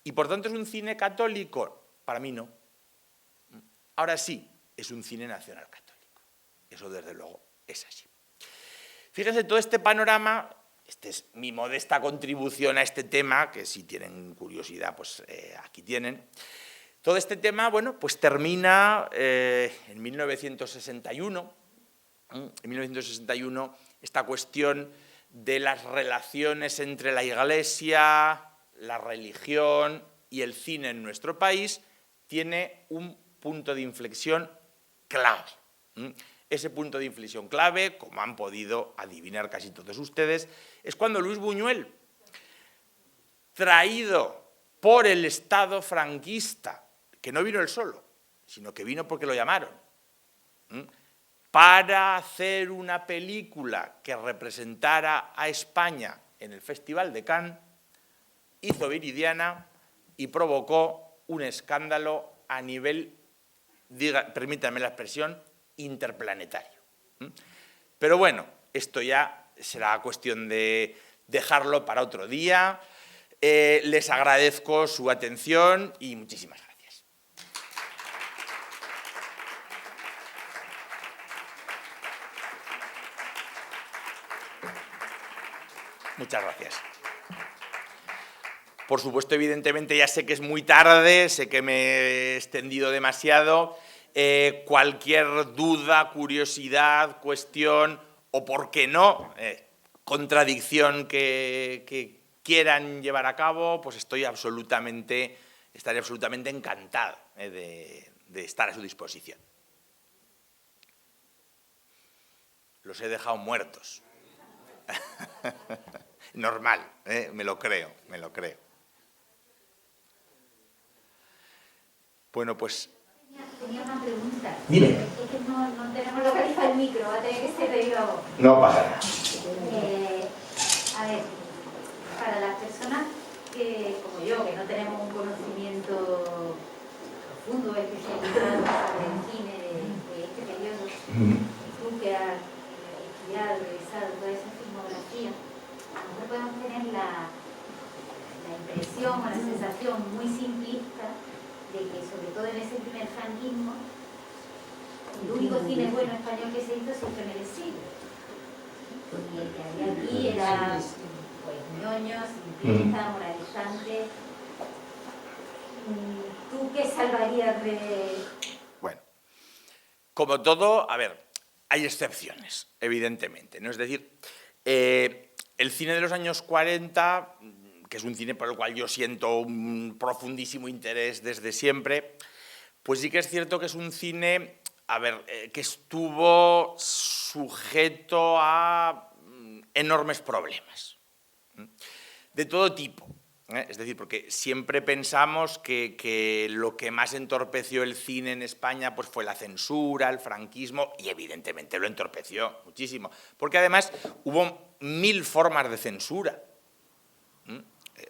Y por tanto, ¿es un cine católico? Para mí no. Ahora sí, es un cine nacional católico. Eso desde luego es así. Fíjense, todo este panorama, esta es mi modesta contribución a este tema, que si tienen curiosidad, pues aquí tienen. Todo este tema, bueno, pues termina en 1961. En 1961, esta cuestión de las relaciones entre la Iglesia, la religión y el cine en nuestro país tiene un punto de inflexión clave. Ese punto de inflexión clave, como han podido adivinar casi todos ustedes, es cuando Luis Buñuel, traído por el Estado franquista, que no vino él solo, sino que vino porque lo llamaron, para hacer una película que representara a España en el Festival de Cannes, hizo Viridiana y provocó un escándalo a nivel, permítanme la expresión, interplanetario. Pero bueno, esto ya será cuestión de dejarlo para otro día. Les agradezco su atención y muchísimas gracias. Muchas gracias. Por supuesto, evidentemente, ya sé que es muy tarde, sé que me he extendido demasiado. Cualquier duda, curiosidad, cuestión o, por qué no, contradicción que quieran llevar a cabo, pues estaré absolutamente encantado de estar a su disposición. Los he dejado muertos. Normal, me lo creo. Bueno, pues... Tenía una pregunta. Dime. Es que no tenemos localizado el micro, va a tener que ser debido a vos. No pasa nada. A ver, para las personas como yo, que no tenemos un conocimiento profundo, especializado sobre el cine de este periodo, tú que has estudiado, revisado toda esa filmografía, a lo mejor podemos tener la impresión o la sensación muy simplista de que, sobre todo en ese primer franquismo, el único cine bueno español que se hizo en el exilio. Y el que había aquí era pues ñoño, simplista, moralizante. ¿Tú qué salvarías de...? Bueno, como todo, a ver, hay excepciones, evidentemente, ¿no? Es decir, el cine de los años 40, que es un cine por el cual yo siento un profundísimo interés desde siempre, pues sí que es cierto que es un cine, a ver, que estuvo sujeto a enormes problemas, de todo tipo. Es decir, porque siempre pensamos que lo que más entorpeció el cine en España pues fue la censura, el franquismo, y evidentemente lo entorpeció muchísimo, porque además hubo 1000 formas de censura.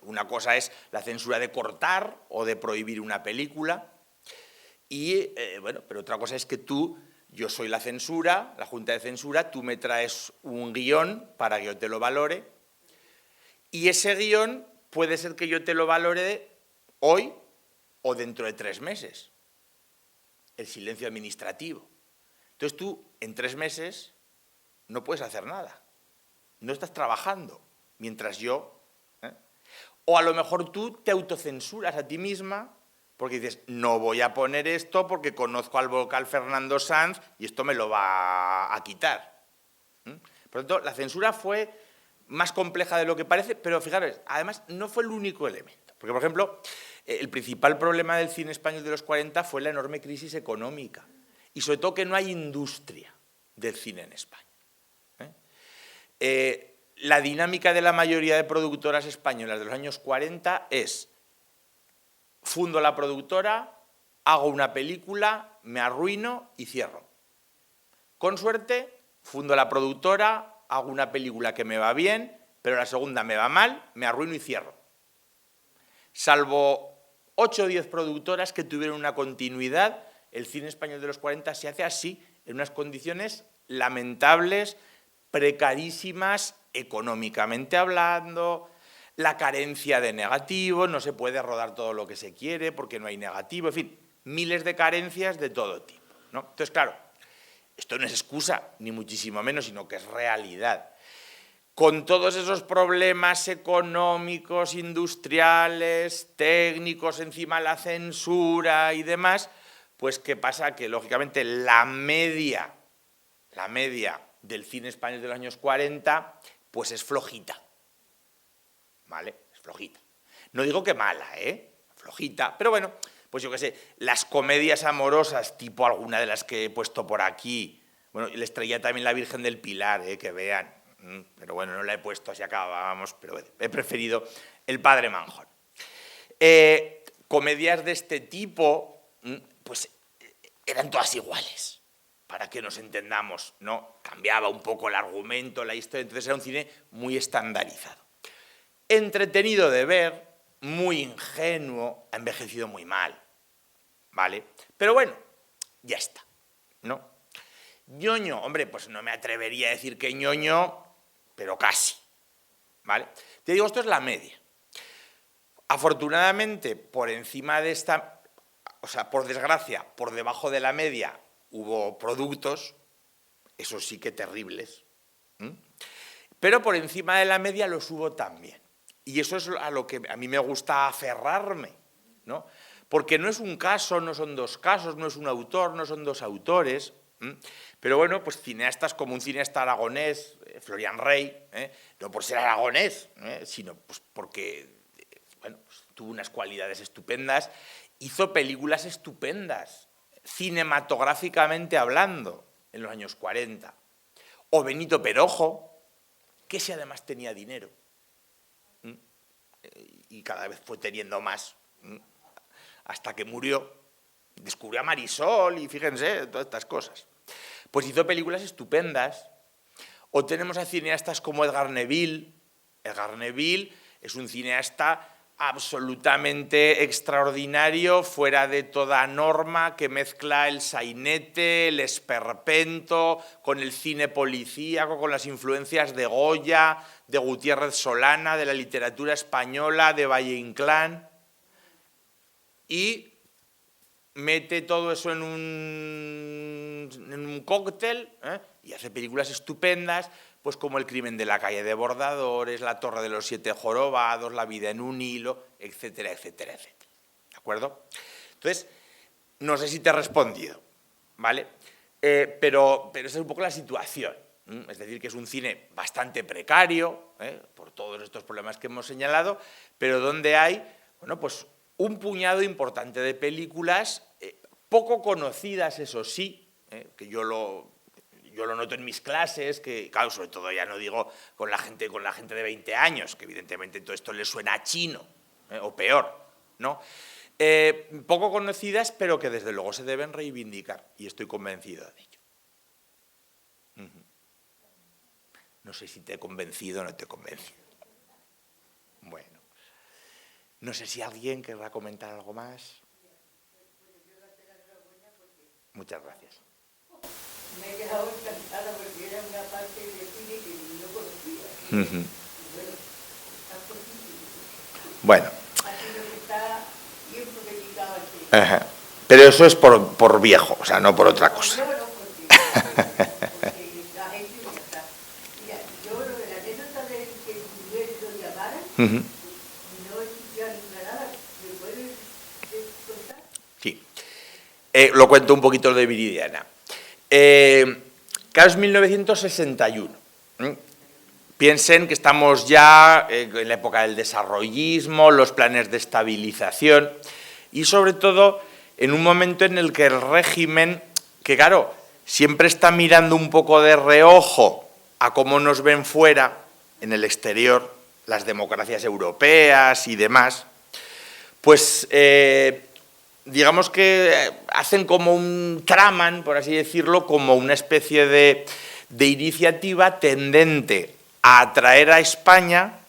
Una cosa es la censura de cortar o de prohibir una película, y bueno, pero otra cosa es que yo soy la censura, la Junta de Censura, tú me traes un guión para que yo te lo valore, y ese guión puede ser que yo te lo valore hoy o dentro de 3 meses. El silencio administrativo. Entonces tú, en 3 meses, no puedes hacer nada. No estás trabajando, mientras yo... O a lo mejor tú te autocensuras a ti misma porque dices, no voy a poner esto porque conozco al vocal Fernando Sanz y esto me lo va a quitar. Por lo tanto, la censura fue más compleja de lo que parece, pero fijaros, además no fue el único elemento. Porque, por ejemplo, el principal problema del cine español de los 40 fue la enorme crisis económica y sobre todo que no hay industria del cine en España. La dinámica de la mayoría de productoras españolas de los años 40 es: fundo la productora, hago una película, me arruino y cierro. Con suerte, fundo la productora, hago una película que me va bien, pero la segunda me va mal, me arruino y cierro. Salvo 8 o 10 productoras que tuvieron una continuidad, el cine español de los 40 se hace así en unas condiciones lamentables, precarísimas, económicamente hablando, la carencia de negativo, no se puede rodar todo lo que se quiere porque no hay negativo, en fin, miles de carencias de todo tipo, ¿no? Entonces, claro, esto no es excusa, ni muchísimo menos, sino que es realidad. Con todos esos problemas económicos, industriales, técnicos, encima la censura y demás, pues ¿qué pasa? Que, lógicamente, la media del cine español de los años 40, pues es flojita, ¿vale? Es flojita. No digo que mala, flojita, pero bueno, pues yo qué sé, las comedias amorosas, tipo alguna de las que he puesto por aquí, bueno, les traía también La Virgen del Pilar, que vean, pero bueno, no la he puesto, así acabábamos, pero he preferido El Padre Manjón. Comedias de este tipo, pues eran todas iguales, para que nos entendamos, ¿no? Cambiaba un poco el argumento, la historia, entonces era un cine muy estandarizado. Entretenido de ver, muy ingenuo, ha envejecido muy mal, ¿vale? Pero bueno, ya está, ¿no? Ñoño, hombre, pues no me atrevería a decir que ñoño, pero casi, ¿vale? Te digo, esto es la media. Afortunadamente, por encima de esta, o sea, por desgracia, por debajo de la media, hubo productos, eso sí que terribles, pero por encima de la media los hubo también. Y eso es a lo que a mí me gusta aferrarme, ¿no? Porque no es un caso, no son dos casos, no es un autor, no son dos autores, pero bueno, pues cineastas como un cineasta aragonés, Florian Rey, no por ser aragonés, sino pues porque bueno, pues tuvo unas cualidades estupendas, hizo películas estupendas, cinematográficamente hablando, en los años 40. O Benito Perojo, que ese además tenía dinero, y cada vez fue teniendo más, hasta que murió, descubrió a Marisol y fíjense, todas estas cosas. Pues hizo películas estupendas. O tenemos a cineastas como Edgar Neville. Edgar Neville es un cineasta absolutamente extraordinario, fuera de toda norma, que mezcla el sainete, el esperpento, con el cine policíaco, con las influencias de Goya, de Gutiérrez Solana, de la literatura española, de Valle Inclán, y mete todo eso en un cóctel, y hace películas estupendas, pues como El crimen de la calle de Bordadores, La torre de los 7 jorobados, La vida en un hilo, etcétera, etcétera, etcétera. ¿De acuerdo? Entonces, no sé si te he respondido, ¿vale? Pero esa es un poco la situación. Es decir, que es un cine bastante precario, por todos estos problemas que hemos señalado, pero donde hay, bueno, pues un puñado importante de películas, poco conocidas, eso sí, que yo lo noto en mis clases, que claro, sobre todo ya no digo con la gente de 20 años, que evidentemente todo esto le suena a chino, o peor, ¿no? Poco conocidas, pero que desde luego se deben reivindicar, y estoy convencido de ello. No sé si te he convencido o no te he convencido. Bueno, no sé si alguien querrá comentar algo más. Muchas gracias. Me he quedado encantada porque era una parte de cine que no conocía. Bueno, está poquísimo. Bueno. Así lo que está bien dedicado al cine. Ajá. Pero eso es por viejo, o sea, no por otra cosa. No, porque la gente ya está. Mira, yo lo de la anécdota de que murió y lo llamaran, no he escuchado nada. ¿Me puedes contar? Sí. Lo cuento un poquito de Viridiana. Claro, es 1961. Piensen que estamos ya en la época del desarrollismo, los planes de estabilización y sobre todo en un momento en el que el régimen, que claro, siempre está mirando un poco de reojo a cómo nos ven fuera, en el exterior, las democracias europeas y demás, pues digamos que hacen como traman, por así decirlo, como una especie de iniciativa tendente a atraer a España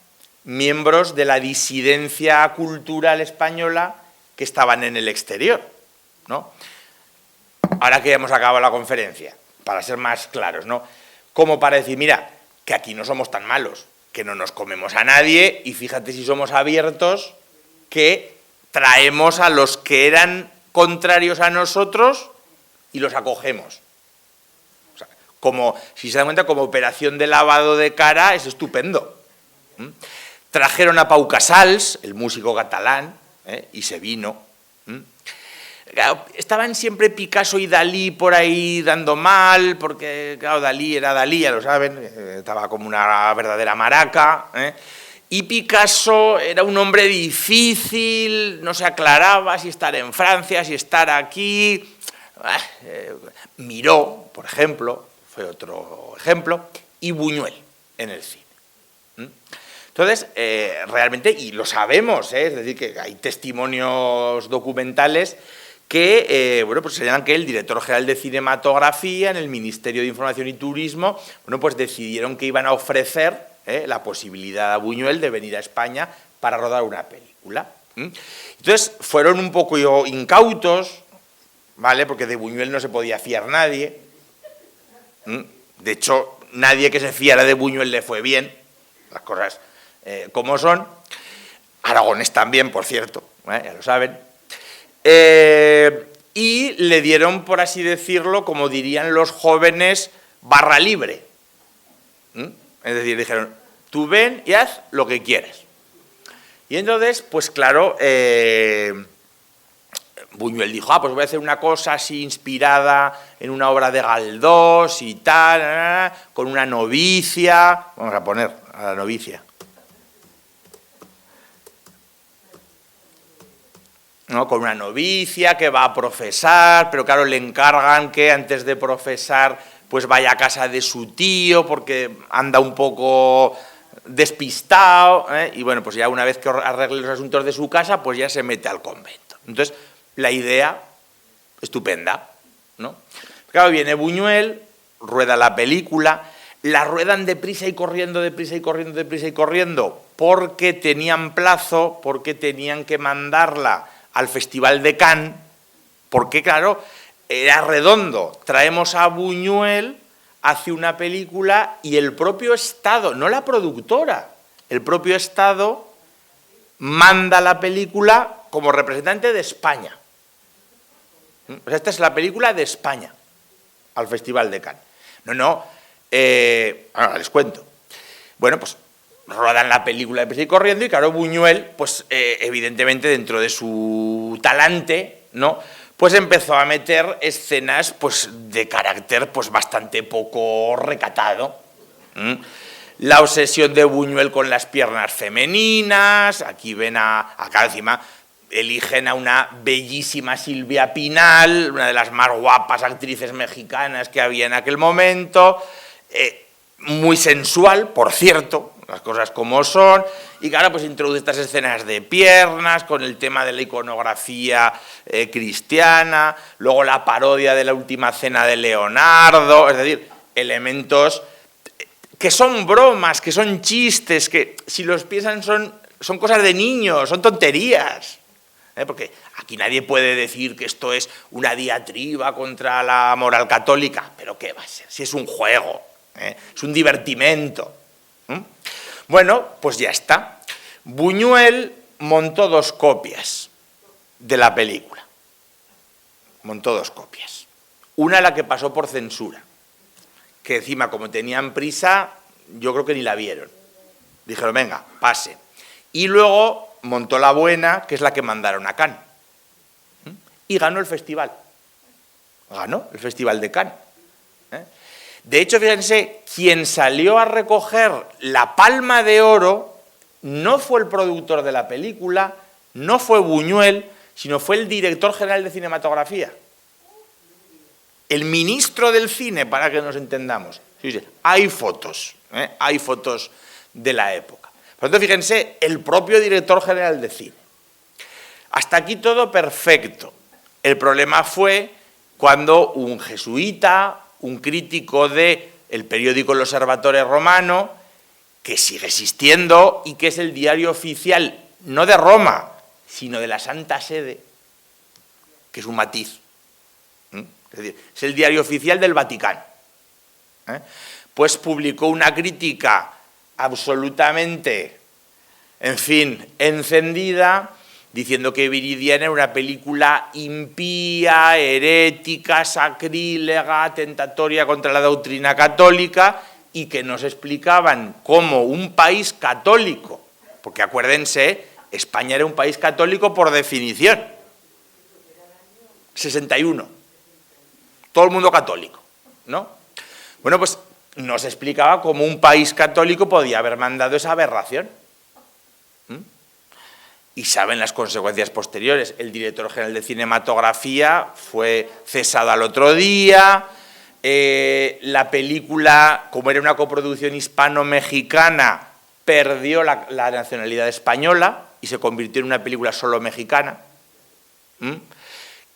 miembros de la disidencia cultural española que estaban en el exterior, ¿no? Ahora que ya hemos acabado la conferencia, para ser más claros, ¿no? Como para decir, mira, que aquí no somos tan malos, que no nos comemos a nadie, y fíjate si somos abiertos, que traemos a los que eran contrarios a nosotros y los acogemos. O sea, como, si se dan cuenta, como operación de lavado de cara es estupendo. Trajeron a Pau Casals, el músico catalán, y se vino. Claro, estaban siempre Picasso y Dalí por ahí dando mal, porque claro, Dalí era Dalí, ya lo saben, estaba como una verdadera maraca, y Picasso era un hombre difícil, no se aclaraba si estar en Francia, si estar aquí. Miró, por ejemplo, fue otro ejemplo, y Buñuel en el cine. Entonces, realmente, y lo sabemos, es decir, que hay testimonios documentales que, bueno, pues señalan que el director general de cinematografía en el Ministerio de Información y Turismo, bueno, pues decidieron que iban a ofrecer la posibilidad a Buñuel de venir a España para rodar una película. Entonces, fueron un poco incautos, ¿vale? Porque de Buñuel no se podía fiar nadie. De hecho, nadie que se fiara de Buñuel le fue bien, las cosas como son. Aragonés también, por cierto, ya lo saben. Y le dieron, por así decirlo, como dirían los jóvenes, barra libre. Es decir, dijeron, tú ven y haz lo que quieras. Y entonces, pues claro, Buñuel dijo, pues voy a hacer una cosa así inspirada en una obra de Galdós y tal, con una novicia. Vamos a poner a la novicia. ¿No? Con una novicia que va a profesar, pero claro, le encargan que antes de profesar pues vaya a casa de su tío porque anda un poco despistado, y bueno, pues ya una vez que arregle los asuntos de su casa, pues ya se mete al convento. Entonces, la idea, estupenda, ¿no? Claro, viene Buñuel, rueda la película, la ruedan deprisa y corriendo, deprisa y corriendo, deprisa y corriendo, porque tenían plazo, porque tenían que mandarla al Festival de Cannes, porque claro, era redondo. Traemos a Buñuel, hace una película y el propio Estado, no la productora, el propio Estado manda la película como representante de España. O sea, esta es la película de España al Festival de Cannes. Ahora les cuento. Bueno, pues rodan la película de Prisa y Corriendo y claro, Buñuel, pues evidentemente dentro de su talante, ¿no? Pues empezó a meter escenas pues de carácter pues bastante poco recatado. La obsesión de Buñuel con las piernas femeninas, aquí ven acá encima eligen a una bellísima Silvia Pinal, una de las más guapas actrices mexicanas que había en aquel momento, muy sensual, por cierto, las cosas como son, y claro, pues introduce estas escenas de piernas con el tema de la iconografía cristiana, luego la parodia de la Última Cena de Leonardo, es decir, elementos que son bromas, que son chistes, que si los piensan son cosas de niños, son tonterías. Porque aquí nadie puede decir que esto es una diatriba contra la moral católica, pero ¿qué va a ser? Si es un juego, es un divertimento. Bueno, pues ya está. Buñuel montó 2 copias de la película. Montó 2 copias. Una la que pasó por censura, que encima como tenían prisa, yo creo que ni la vieron. Dijeron, venga, pase. Y luego montó la buena, que es la que mandaron a Cannes. Y ganó el festival. Ganó el Festival de Cannes. De hecho, fíjense, quien salió a recoger la Palma de Oro no fue el productor de la película, no fue Buñuel, sino fue el director general de cinematografía. El ministro del cine, para que nos entendamos. Sí, hay fotos de la época. Por lo tanto, fíjense, el propio director general de cine. Hasta aquí todo perfecto. El problema fue cuando un jesuita, un crítico del periódico El Osservatore Romano, que sigue existiendo y que es el diario oficial, no de Roma, sino de la Santa Sede, que es un matiz. Es decir, es el diario oficial del Vaticano. pues publicó una crítica absolutamente, en fin, encendida, diciendo que Viridiana era una película impía, herética, sacrílega, tentatoria contra la doctrina católica, y que nos explicaban cómo un país católico, porque acuérdense, España era un país católico por definición, 61, todo el mundo católico, ¿no? Bueno, pues nos explicaba cómo un país católico podía haber mandado esa aberración. Y saben las consecuencias posteriores. El director general de cinematografía fue cesado al otro día. La película, como era una coproducción hispano-mexicana, perdió la nacionalidad española y se convirtió en una película solo mexicana.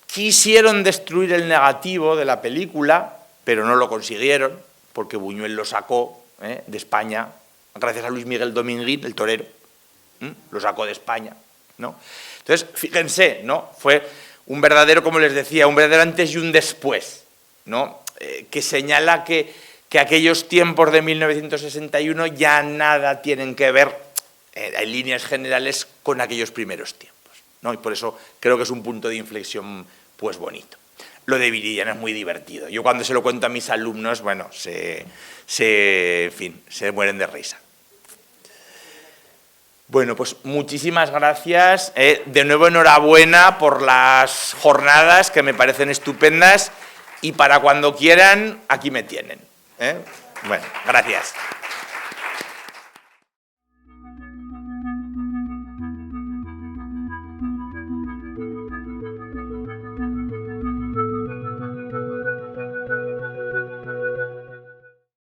Quisieron destruir el negativo de la película, pero no lo consiguieron, porque Buñuel lo sacó de España, gracias a Luis Miguel Dominguín, el torero, lo sacó de España, ¿no? Entonces, fíjense, ¿no? Fue un verdadero, como les decía, un verdadero antes y un después, ¿no? Que señala que aquellos tiempos de 1961 ya nada tienen que ver, en líneas generales, con aquellos primeros tiempos, ¿no? Y por eso creo que es un punto de inflexión, pues, bonito. Lo de Viridiana es muy divertido. Yo cuando se lo cuento a mis alumnos, bueno, en fin, se mueren de risa. Bueno, pues muchísimas gracias. De nuevo, enhorabuena por las jornadas, que me parecen estupendas. Y para cuando quieran, aquí me tienen. Bueno, gracias.